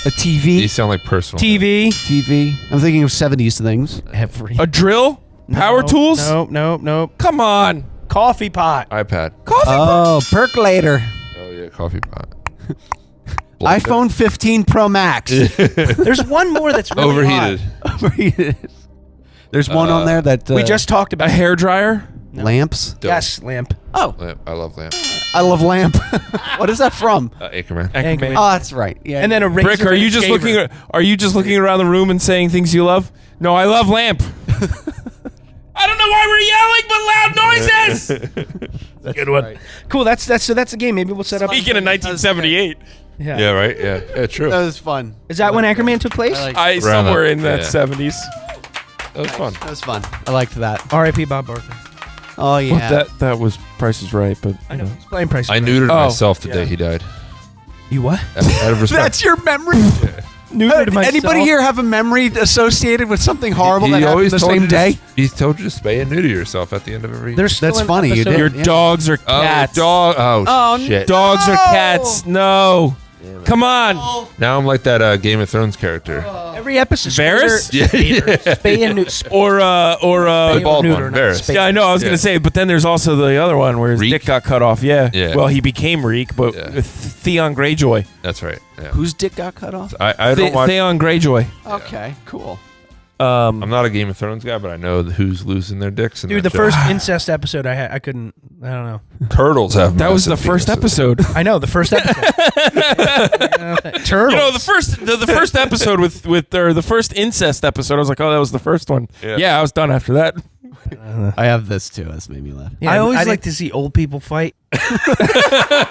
A TV. These sound like personal. TV. TV. I'm thinking of 70s things. Every. A drill. Power tools. Nope. Come on. Coffee pot. iPad. Coffee. Oh, percolator. Oh yeah, coffee pot. iPhone 15 Pro Max. There's one more that's really Overheated. hot. Overheated. There's one on there that We just talked about A hair dryer. lamps. Yes, lamp. Oh, Lamp. I love lamp. I love lamp. What is that from? Anchorman. Anchorman. Oh, that's right. Yeah. And then a razor. Brick, are and you a just shaver. looking? Are you just looking around the room and saying things you love? No, I love lamp. I don't know why we're yelling, but loud noises. Good one. Cool. That's the game. Maybe we'll set up. Speaking of 1978, Yeah. Yeah. Right. Yeah. True. that was fun. Is that when Anchorman took place? I somewhere that, in that yeah. 70s. That was fun. That was fun. I liked that. R.I.P. Bob Barker. Oh yeah. That was Price is Right, but I know. He's playing Price. I Right. neutered Oh, myself the day he died. You what? Out of respect. That's your memory. Neutered myself. Anybody here have a memory associated with something horrible that happened the told same you day? He's told you to spay and neuter yourself at the end of every. There's still That's an funny, you episode- did. your Yeah. dogs are oh, cats. dog. Oh, shit. Dogs are No! cats. No. Come on. Now I'm like that Game of Thrones character. Every episode. Varys? Spay and neuter. Or The bald neuter, one, not Varys. spay. yeah, I know. I was gonna say, but then there's also the other one where his Reek? dick got cut off. Yeah. Yeah. Well, he became Reek, but Yeah. with Theon Greyjoy. That's right. Yeah. Whose dick got cut off? I don't watch. Theon Greyjoy. Okay, cool. I'm not a Game of Thrones guy, but I know who's losing their dicks. In Dude, that the show. first incest episode I couldn't. I don't know. Turtles have. That was the massive first penises. episode. I know the first episode. Turtles. You know, the first episode or the first incest episode, I was like, oh, that was the first one. Yeah. Yeah, I was done after that. I have this too. That's made me laugh. Yeah, I always like to see old people fight.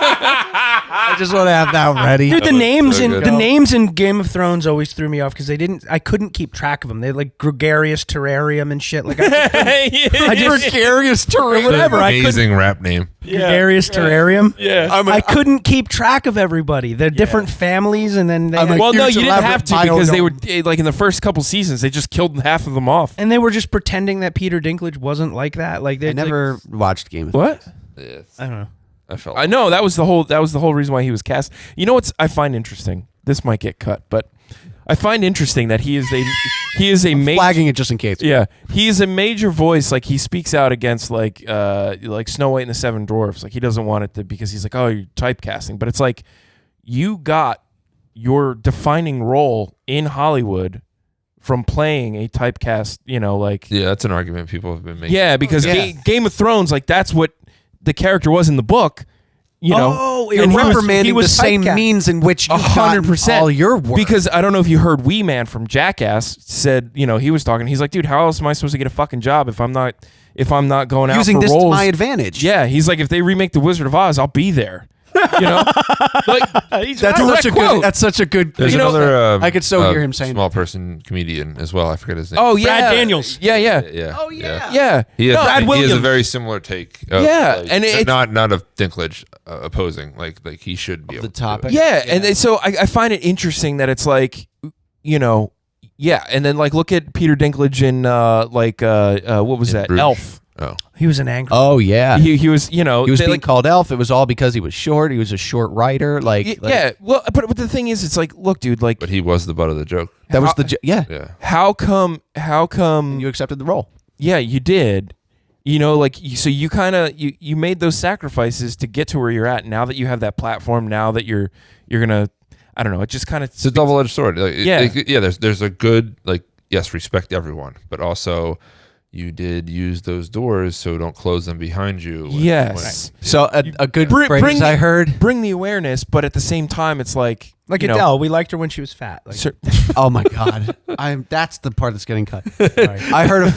I just want to have that ready. Dude, the was names so in good. the names in Game of Thrones always threw me off because I couldn't keep track of them. They like gregarious terrarium and shit. Like I just Gregarious terrarium. whatever. I couldn't Amazing rap name. gregarious terrarium. Yeah. I couldn't keep track of everybody. They're different families, and then they I'm had- a Well, no, huge you didn't elaborate have to bio because they dome. were like in the first couple seasons, they just killed half of them off. and they were just pretending that Peter Dinklage wasn't like that. Like they I never watched Game of What? Yes. I don't know. I felt. I know that was the whole reason why he was cast. You know what's I find interesting? This might get cut, but I find interesting that he is a major flagging it just in case. yeah, he is a major voice. Like he speaks out against like Snow White and the Seven Dwarfs. Like he doesn't want it to because he's like, oh, you're typecasting. But it's like you got your defining role in Hollywood from playing a typecast. You know, like Yeah, that's an argument people have been making. yeah, because Yeah. Game of Thrones, like that's what the character was in the book. You know, Oh, You're and he was- reprimanding he was the same typecast. means in which you've 100%. gotten all your work. because I don't know if you heard Wee Man from Jackass said, you know, he was talking. He's like, dude, how else am I supposed to get a fucking job if I'm not going out using for this roles? to my advantage. Yeah, he's like, if they remake The Wizard of Oz, I'll be there. You know, like that's direct such a quote. good. That's such a good. There's You know, another. I could so hear him saying small person comedian as well. I forget his name. oh yeah, Brad Daniels. Yeah, yeah, yeah. Oh, yeah. yeah. He has, No, Brad he has Williams. a very similar take. Of, Yeah, like, and it's- not of Dinklage opposing. Like he should be able the to do it. topic. Yeah, and so I find it interesting that it's like, you know, yeah, and then like look at Peter Dinklage in what was In that? Bruges. Elf. Oh, He was an angry. Oh yeah. He was, you know, He was they, being like, called Elf. It was all because he was short. He was a short writer. yeah. Well, but the thing is, it's like, look, dude, like, but he was the butt of the joke. that was the yeah. Yeah. how come? You accepted the role. Yeah, you did. You know, like, so you kind of you made those sacrifices to get to where you're at. Now that you have that platform, now that you're gonna, I don't know, it just kind of It's a double-edged sword. Like, Yeah. yeah. There's a good yes, respect everyone, but also you did use those doors, so don't close them behind you. yes. So a good Bring- phrase bring- I heard. Bring the awareness, but at the same time, it's like you know, Adele. We liked her when she was fat. Like, Oh my god. That's the part that's getting cut. sorry. I heard a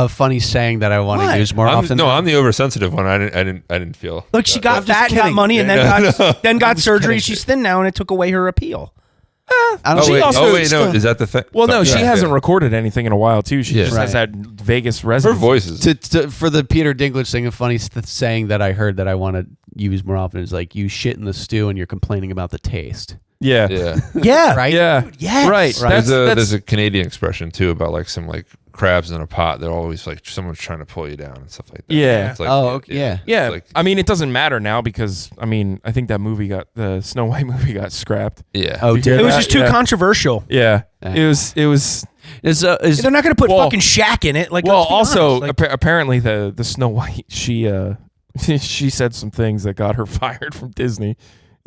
funny saying that I want What? to use more often. I'm the oversensitive one. I didn't feel. Look, she got I'm just fat and got kidding. money, and then got surgery. kidding. She's thin now, and it took away her appeal. I don't Oh She wait, also no, still- is that the thing? well, no, she Yeah, hasn't yeah. recorded anything in a while too. She Yeah. just has Right. that Vegas Her residence. voice is. for the Peter Dinklage thing, a funny saying that I heard that I want to use more often is like, you shit in the stew and you're complaining about the taste. Yeah, Yeah. Yeah. Right? yeah, Yes. right. There's a Canadian expression too about like some like crabs in a pot. They're always like someone's trying to pull you down and stuff like that. Yeah. It's like, Oh, okay, yeah. Yeah, It's like, I mean, it doesn't matter now because I mean, I think that the Snow White movie got scrapped. yeah. Oh, You did hear It was that? just too Yeah. controversial. Yeah, Yeah. it was. is They're not going to put Well- fucking Shaq in it. Like, Well, let's be also honest. Like, apparently the Snow White she said some things that got her fired from Disney.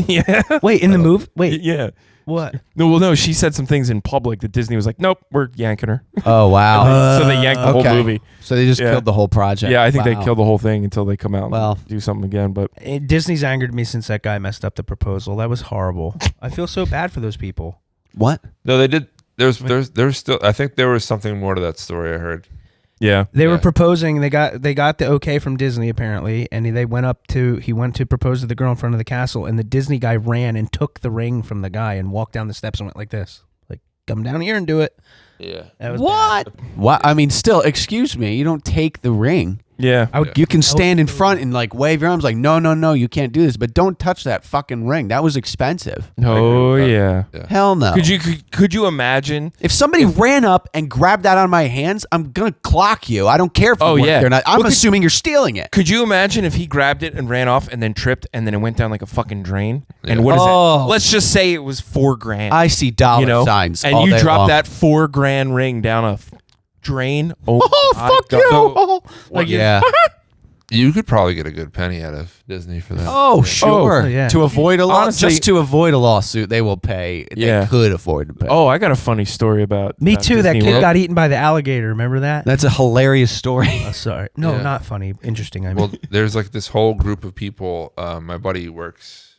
Yeah, wait, in the movie? Wait, yeah. what? No, she said some things in public that Disney was like, nope, we're yanking her. Oh wow. So they yanked the okay. whole movie. So they just Yeah. killed the whole project. Yeah, I think Wow. they killed the whole thing until they come out Well. and do something again. But Disney's angered me since that guy messed up the proposal. That was horrible. I feel so bad for those people. What? No, they did. There's still. I think there was something more to that story. I heard. yeah, They were Yeah. proposing. They got the okay from Disney apparently, and he went to propose to the girl in front of the castle, and the Disney guy ran and took the ring from the guy and walked down the steps and went like this, like, come down here and do it. Yeah. That was What? bad. What? I mean, still, excuse me. You don't take the ring. Yeah. You can stand in front and like wave your arms like, no, you can't do this. But don't touch that fucking ring. That was expensive. Oh yeah. Hell no. Could you imagine? If somebody ran up and grabbed that out of my hands, I'm gonna clock you. I don't care if you Oh, want yeah. it or not. I'm Well, assuming you're stealing it. Could you imagine if he grabbed it and ran off and then tripped and then it went down like a fucking drain? And what is Oh. it? Let's just say it was $4,000. I see dollar you know, signs and all you day drop long. that $4,000 ring down a drain. Oh, Oh, my fuck God. you! So, Like, yeah. You could probably get a good penny out of Disney for that. Oh, sure. Oh, yeah. To avoid a Honestly- just to avoid a lawsuit, they will pay. Yeah. They could afford to pay. Oh, I got a funny story about Me about too. That Disney kid World. got eaten by the alligator. Remember that? That's a hilarious story. Sorry. No, Yeah. not funny. Interesting. I mean. Well, there's like this whole group of people. My buddy works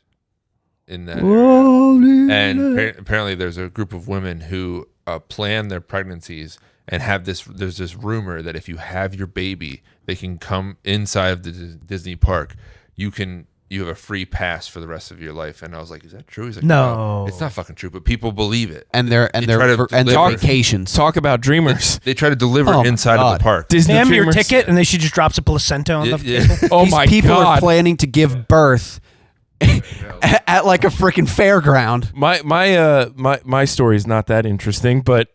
in that area. And apparently there's a group of women who plan their pregnancies and have this. There's this rumor that if you have your baby, they can come inside of the Disney park. You have a free pass for the rest of your life. And I was like, is that true? He's like, No. it's not fucking true, but people believe it. and their They try to and their deliver. vacations. Talk about dreamers. They try to deliver Oh my inside of God. the park. Disney Damn your dreamers. ticket, and then she just drops a placenta on the Yeah. table. Oh These my people are God. planning to give birth at like a freaking fairground. My story is not that interesting, but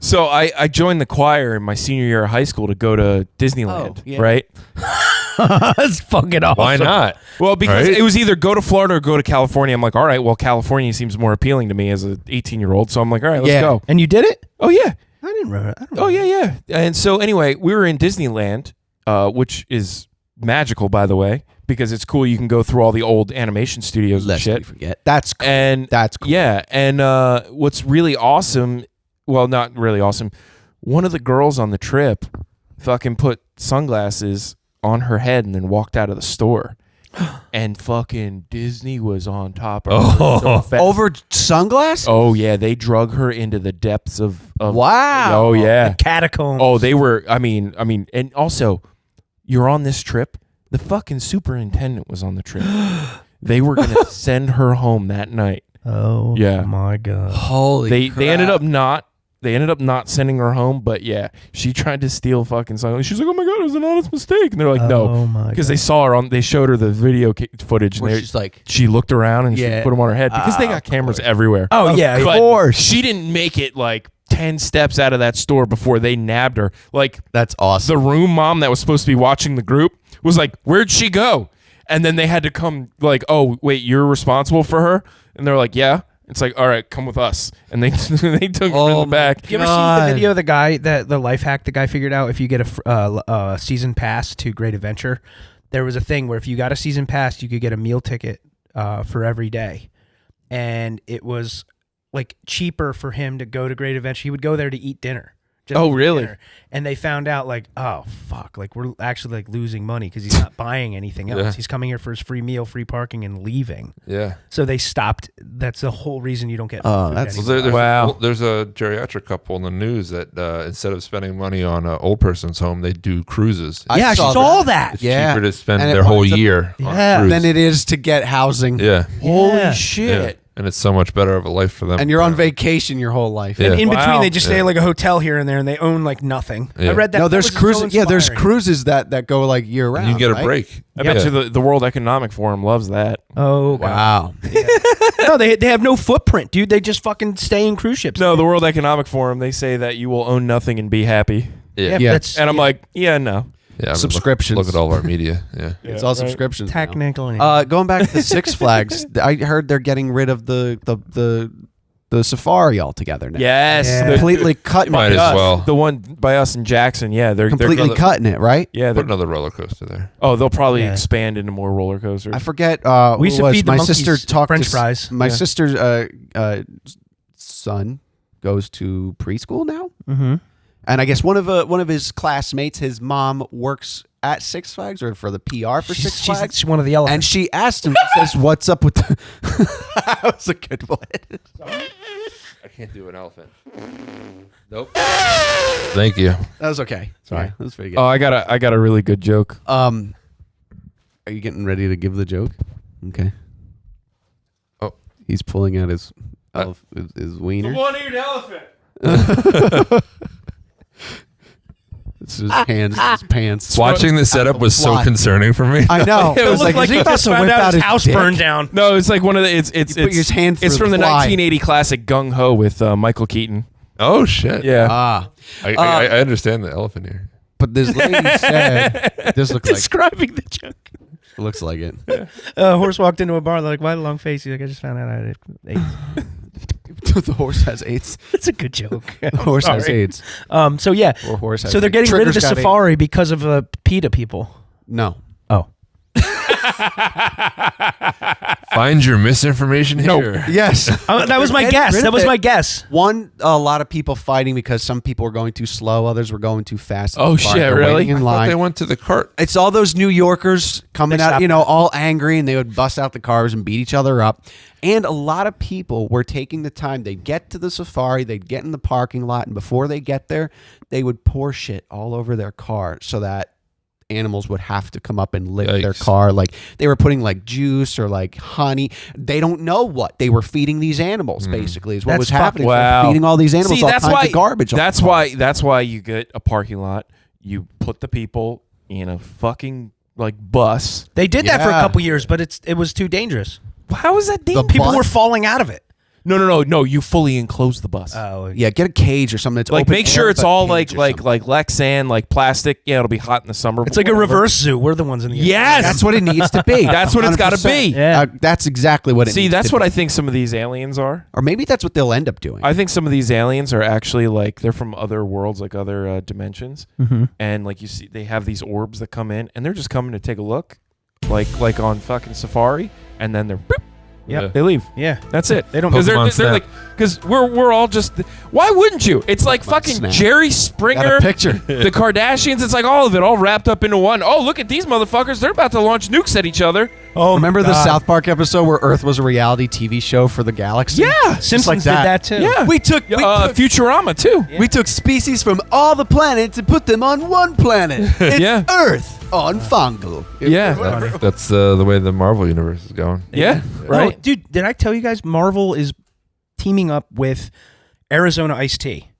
so I joined the choir in my senior year of high school to go to Disneyland, Oh, yeah. right? That's fucking awesome. Why not? Well, because Right? it was either go to Florida or go to California. I'm like, all right, well, California seems more appealing to me as an 18-year-old, so I'm like, all right, let's Yeah. go. And you did it? Oh yeah. I didn't remember. I don't Oh remember. yeah, yeah. And so anyway, we were in Disneyland, which is magical, by the way, because it's cool. You can go through all the old animation studios and Lest we shit. forget. That's cool. And That's cool. yeah, and what's really awesome, well, not really awesome, one of the girls on the trip fucking put sunglasses on her head and then walked out of the store. And fucking Disney was on top of her so fast. Over sunglasses? Oh yeah, they drug her into the depths of Wow. Oh yeah. Catacombs. Oh, they were. I mean, and also, you're on this trip. The fucking superintendent was on the trip. They were gonna send her home that night. Oh, Yeah. my God. Holy They ended up not. They ended up not sending her home, but yeah, she tried to steal fucking something. She's like, "Oh my God, it was an honest mistake," and they're like, "No," Oh, my because God. they saw her on. They showed her the video footage, and Where they, she's like, she looked around and she Yeah. put them on her head because they got cameras everywhere. Oh, yeah. of But course. she didn't make it like 10 steps out of that store before they nabbed her. Like That's awesome. the room mom that was supposed to be watching the group was like, "Where'd she go?" And then they had to come like, "Oh, wait, you're responsible for her?" And they're like, "Yeah." It's like, "All right, come with us." And they they took her in the back. You ever seen the video of the guy that the life hack the guy figured out? If you get a season pass to Great Adventure, there was a thing where if you got a season pass, you could get a meal ticket for every day, and it was like cheaper for him to go to Great Adventure. He would go there to eat dinner. Just Oh, eat really? dinner. And they found out like, oh fuck, like we're actually like losing money because he's not buying anything else. Yeah. He's coming here for his free meal, free parking, and leaving. Yeah. So they stopped. That's the whole reason you don't get. Oh, food that's- anymore. There's a geriatric couple in the news that instead of spending money on an old person's home, they do cruises. I yeah, I saw that. It's Yeah. cheaper to spend And it their whole winds up- year on Yeah. a cruise. than it is to get housing. Yeah. Holy Yeah. shit. Yeah. And it's so much better of a life for them. And you're on vacation your whole life. Yeah. In between, Wow. they just stay at like a hotel here and there, and they own like nothing. Yeah. I read that. No, that there's was so cruises. Yeah, there's inspiring. cruises that go like year round. And you get a right? break. I bet you the World Economic Forum loves that. Oh God. Wow. No, they have no footprint, dude. They just fucking stay in cruise ships. No, the World Economic Forum, they say that you will own nothing and be happy. Yeah. Yeah. That's And I'm like, yeah, no. Yeah, I mean, Subscriptions. Look at all of our media. Yeah. It's all subscriptions. now. technically. Going back to Six Flags, I heard they're getting rid of the safari altogether now. Yes. Yeah. the- Completely cutting Might it. as us, well. The one by us in Jackson, yeah. They're Completely gonna- cutting it, right? Yeah. Put They're, another roller coaster there. oh, they'll probably Yeah. expand into more roller coasters. I forget. We used who to it was. feed the My monkeys sister talked French to fries. My Yeah. sister's son goes to preschool now, Mm-hmm. and I guess one of his classmates, his mom works at Six Flags or for the PR for Six Flags. She's one of the elephants. And she asked him, she says, "What's up with the?" That was a good one. I can't do an elephant. Nope. Thank you. That was okay. Sorry, that was pretty good. oh, I got a really good joke. Are you getting ready to give the joke? Okay. Oh. He's pulling out his his wiener. one-eared elephant. his hands, his pants. Watching the setup was so Fly. concerning for me. I know. It was like, like is he he about just to found whip out out his House dick? burned down. No, it's like one of the. It's put his hand it's through from the the fly. 1980 classic Gung Ho with Michael Keaton. Oh shit. Yeah. Ah. I understand the elephant here. But this lady said, this looks like, Describing the joke. looks like it. Horse walked into a bar. They're like, why the long face? He's like, I just found out I had AIDS. The horse has AIDS. It's a good joke. The horse has Sorry. AIDS. So yeah. Or horse has So they're AIDS. getting rid of the Trigger's got safari because of PETA people. No. Oh. Find your misinformation here. Yes. That was my They're getting guess. rid That of was it. my guess. One, a lot of people fighting because some people were going too slow, others were going too fast. Oh, They're shit, really? waiting in I thought line. they went to the cart. It's all those New Yorkers coming They out, stopped. you know, all angry, and they would bust out the cars and beat each other up. And a lot of people were taking the time. They'd get to the safari, they'd get in the parking lot, and before they get there, they would pour shit all over their car so that animals would have to come up and lick their Yikes. car. Like they were putting like juice or like honey. They don't know what they were feeding these animals. Basically, is what That's was fucked. happening. Wow. They're feeding all these animals all kinds of garbage. on That's the car. why. That's why you get a parking lot. You put the people in a fucking like bus. They did that for a Yeah. couple years, but it was too dangerous. How is that dangerous? People bus? were falling out of it. No. You fully enclose the bus. Oh, Yeah, get a cage or something that's like open make sure air, it's but all cage like or something. Lexan, like plastic. Yeah, it'll be hot in the summer. it's but like a whatever. reverse zoo. We're the ones in the Yes! That's what it needs to be. That's what it's gotta 100%. be. Yeah. That's exactly what it See, needs that's to what be. I think some of these aliens are. Or maybe that's what they'll end up doing. I think some of these aliens are actually like they're from other worlds, like other dimensions, and like you see, they have these orbs that come in, and they're just coming to take a look, like on fucking safari, and then they're boop, Yeah. they leave. Yeah. That's it. They don't- because Pokemon they're Snap. like because we're all just. Why wouldn't you? It's like fucking Snap. Jerry Got Springer, a picture. the Kardashians. It's like all of it, all wrapped up into one. Oh, look at these motherfuckers! They're about to launch nukes at each other. Oh, Remember my the God. South Park episode where Earth was a reality TV show for the galaxy? Yeah, Simpsons like did that. that too. yeah. We took Futurama too. we took species from all the planets and put them on one planet. It's Yeah. Earth on Fungal. Yeah, That's the way the Marvel universe is going. yeah, right. Oh, dude, did I tell you guys Marvel is teaming up with Arizona Iced Tea,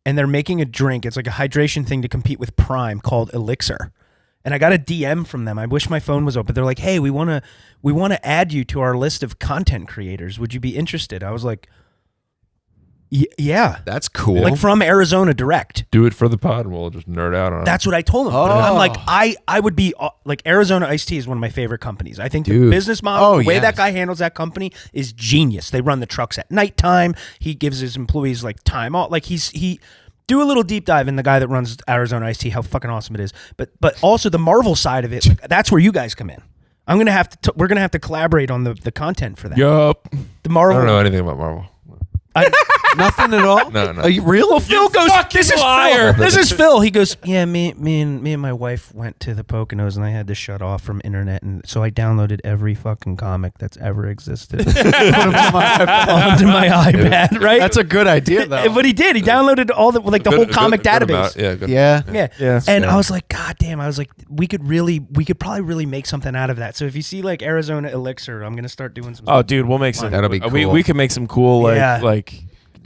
and they're making a drink. It's like a hydration thing to compete with Prime called Elixir. And I got a DM from them. I wish my phone was open. They're like, "Hey, we want to add you to our list of content creators. Would you be interested?" I was like, "Yeah." That's cool. Like from Arizona Direct. Do it for the pod, and we'll just nerd out on it. That's what I told them. Oh. I'm like, I would be like Arizona Iced Tea is one of my favorite companies. I think the Dude. business model, Oh, the way yes. that guy handles that company is genius. They run the trucks at nighttime. He gives his employees like time off. Like he do a little deep dive in the guy that runs Arizona Iced Tea, how fucking awesome it is. But also the Marvel side of it, like, that's where you guys come in. I'm gonna have to. We're gonna have to collaborate on the content for that. Yup. The I Marvel. don't know anything about Marvel. Nothing at all? No, no. Are you real? Well, Phil goes, "This is liar." Phil. This is Phil." He goes, "Yeah, me and my wife went to the Poconos, and I had to shut off from internet, and so I downloaded every fucking comic that's ever existed onto my iPad." Right? That's a good idea, though. But he did. He downloaded all the the whole comic Good database. amount. Yeah, good. Yeah. Yeah. Yeah. And I was like, God damn, I was like, we could probably really make something out of that. So if you see like Arizona Elixir, I'm gonna start doing some Oh, dude, we'll make some. That'll be We cool. can make some cool like Yeah.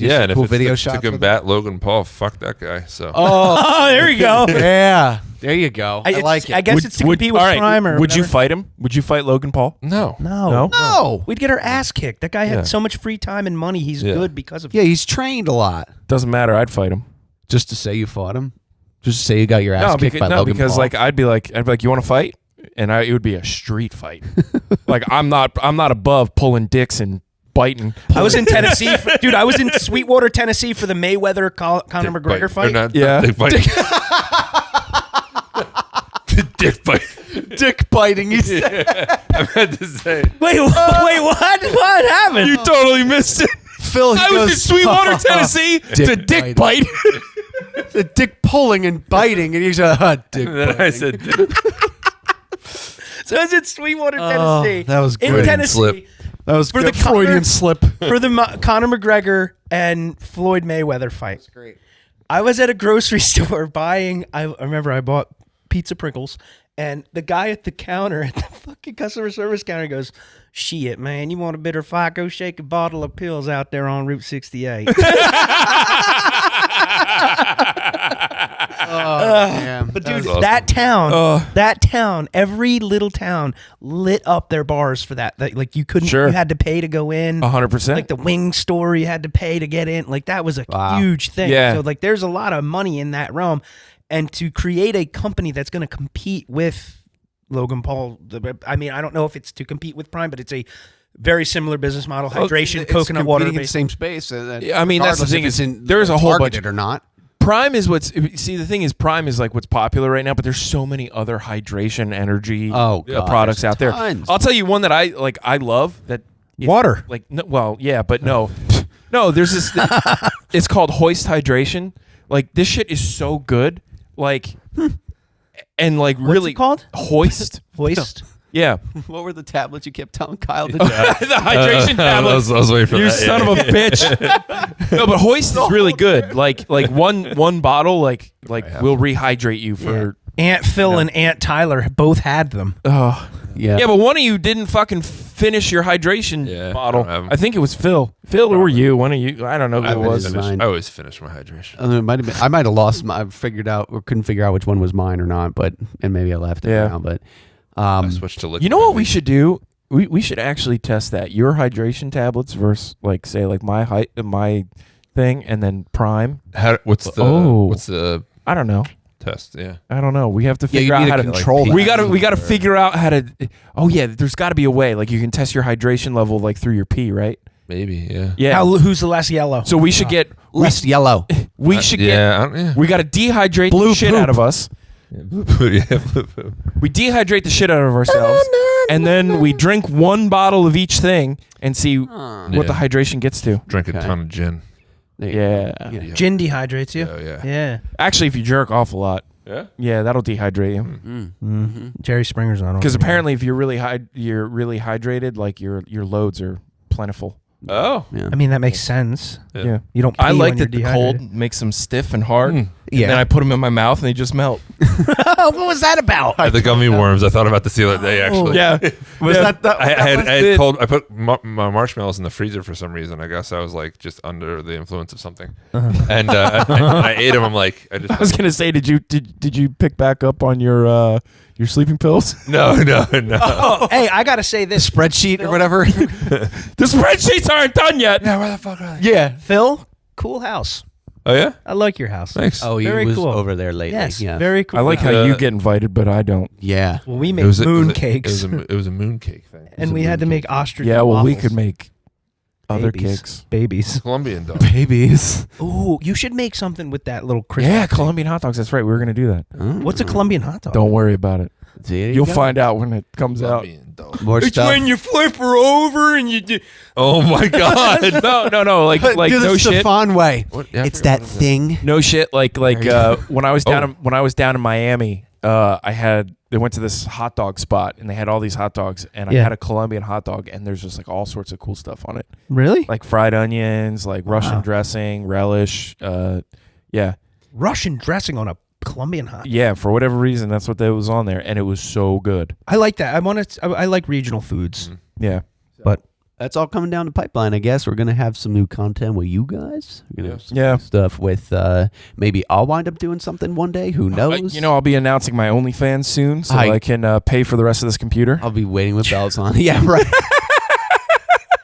Yeah, and cool if video it's shots to with combat Logan Paul, fuck that guy. So Oh, there you go. Yeah. There you go. I like it. I guess it's to compete with all right, Prime or would you whatever. fight him? Would you fight Logan Paul? no. No. No. We'd get our ass kicked. That guy had Yeah. so much free time and money. He's Yeah. good because of Yeah, he's trained a lot. Doesn't matter. I'd fight him. Just to say you fought him? Just to say you got your ass kicked by Logan because Paul? like I'd be like, you want to fight? And it would be a street fight. Like I'm not above pulling dicks and biting. I was in Tennessee. Dude, I was in Sweetwater, Tennessee for the Mayweather Conor McGregor Or fight. not, Yeah. Dick bite. Dick bite. dick biting. He said. I meant to say. Wait, what? What happened? You totally missed it. Phil, he I was in goes, Sweetwater, Tennessee to dick bite. the dick pulling and biting, and he's a dick And then I said, Dick. So I was in Sweetwater, Tennessee. that was in good. Tennessee Slip. That was For good. the Freudian Conor- slip. for the Conor McGregor and Floyd Mayweather fight. That's great. I was at a grocery store buying. I remember I bought pizza Pringles, and the guy at the counter, at the fucking customer service counter, goes, "Shit, man, you want a bitter fight? Go shake a bottle of pills out there on Route 68." Oh, damn. But dude, was awesome. that town, every little town lit up their bars for that. Like you couldn't, Sure. you had to pay to go in. 100%. Like the wing store, you had to pay to get in. Like that was a Wow. huge thing. Yeah. So like, there's a lot of money in that realm, and to create a company that's going to compete with Logan Paul. I mean, I don't know if it's to compete with Prime, but it's a very similar business model. Hydration, It's coconut water. competing in the same space. Yeah, I mean, that's the regardless thing if is it's in there's a whole bunch targeted or not. Prime is what's see the thing is Prime is like what's popular right now, but there's so many other hydration energy Oh, God, products there's out there. tons. I'll tell you one that I love that is- Water. Like no, well, yeah, but no. There's this it's called Hoist Hydration. Like this shit is so good. Like and like What's really it called? Hoist. Hoist. Yeah. What were the tablets you kept telling Kyle to The hydration tablet. I was waiting for You that. son of a bitch. No, but Hoist is really good. Like one bottle like will rehydrate you for Aunt Phil and Aunt Tyler both had them. Yeah. Yeah, but one of you didn't fucking finish your hydration Yeah, bottle. I don't have- I think it was Phil. Phil or you? One of you? I don't know who it was. Mine. I always finish my hydration. It might have been, I might have lost my. I figured out or couldn't figure out which one was mine or not, and maybe I left it Yeah. around. But I switched to liquid. You know what we should do? We should actually test that. Your hydration tablets versus like say like my thing and then Prime. What's the I don't know. test? Yeah. I don't know. We have to Yeah, figure you out need how to to control that. We got to figure out how to. Oh yeah, there's got to be a way. Like you can test your hydration level like through your pee, right? Maybe. Yeah. Yeah. Who's the less yellow? So we should get less yellow. we should get. Yeah. We got to dehydrate the shit out of us. Yeah. We dehydrate the shit out of ourselves, and then we drink one bottle of each thing and see what the Yeah. hydration gets to. Drink a Okay. ton of gin. There you Yeah. go. Yeah. Gin dehydrates you. Oh yeah. Yeah. Actually, if you jerk off a lot, Yeah. that'll dehydrate you. Mm-hmm. Jerry Springer's on. Because apparently, if you're really hydrated, like your loads are plentiful. Oh. Yeah. I mean, that makes sense. Yeah. You don't. I pee like when that you're the dehydrated. cold makes them stiff and hard. Yeah. And then I put them in my mouth and they just melt. what was that about? The gummy worms. I thought about this the other day. Actually. Yeah. Was that the? I put my marshmallows in the freezer for some reason. I guess I was like just under the influence of something, and I ate them. I'm like, I was gonna say, did you pick back up on your sleeping pills? no. Hey, I gotta say this. Spreadsheet or whatever. The spreadsheets aren't done yet. Yeah, where the fuck are they? Yeah, Phil, cool house. Oh yeah, I like your house. thanks. Oh, he Very was cool. over there lately. Yes, Yeah. very cool. I like how you get invited, but I don't. Yeah. Well, we made It was moon it cakes, was a moon cake thing. and we had to make ostrich. Yeah, well, we waffles. could make other Babies. cakes. babies. Colombian dog. Babies. Ooh, you should make something with that little crispy. Yeah, Colombian hot dogs. That's right. We were gonna do that. What's a Colombian hot dog? Don't worry about it. See, You'll find out when it comes out. Colombian dog. more stuff. you flip her over and you do. Oh my god. No, like Do the no shit. Stefan way. What? Yeah, I It's forgot that what it is. thing. No shit. Like when I was down Oh. when I was down in Miami, they went to this hot dog spot and they had all these hot dogs and I Yeah. had a Colombian hot dog and there's just like all sorts of cool stuff on it, Really? like fried onions, like Russian dressing, relish. Yeah, Russian dressing on a Colombian hot. yeah. For whatever reason, that's what that was on there, and it was so good. I like that. I like regional foods, Yeah. but That's all coming down the pipeline, I guess. We're going to have some new content with you guys. We're going to have some Yeah. new stuff with maybe I'll wind up doing something one day. Who knows? I'll be announcing my OnlyFans soon, so I- I can pay for the rest of this computer. I'll be waiting with bells on. Yeah, right.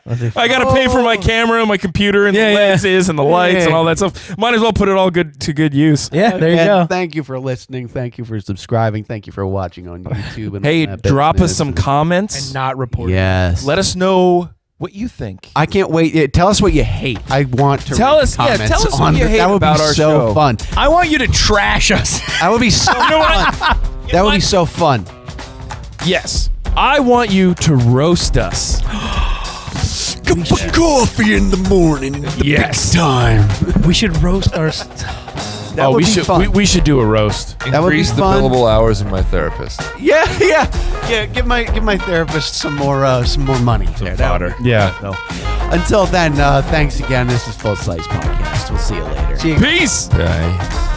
I gotta pay for my camera and my computer and the lenses and the lights and all that stuff. Might as well put it all to good use. yeah, there you And go. Thank you for listening. Thank you for subscribing. Thank you for watching on YouTube. And Hey, all that drop us business. some comments. And not reporting. Yes. Let us know what you think. I can't wait. Yeah, tell us what you hate. I want to Tell read us- yeah, comments tell us what on you it. hate That would about be our so show. fun. I want you to trash us. That would be so fun. That would be so fun. Yes, I want you to roast us. Cup of coffee in the morning. Yes. Time. We should roast our. That would we be should fun. we should do a roast. That would be Increase the fun. billable hours of my therapist. Yeah. Give my therapist some more money. Some fodder. Yeah. So, until then, thanks again. This is Full Size Podcast. We'll see you later. See you. Peace. Bye.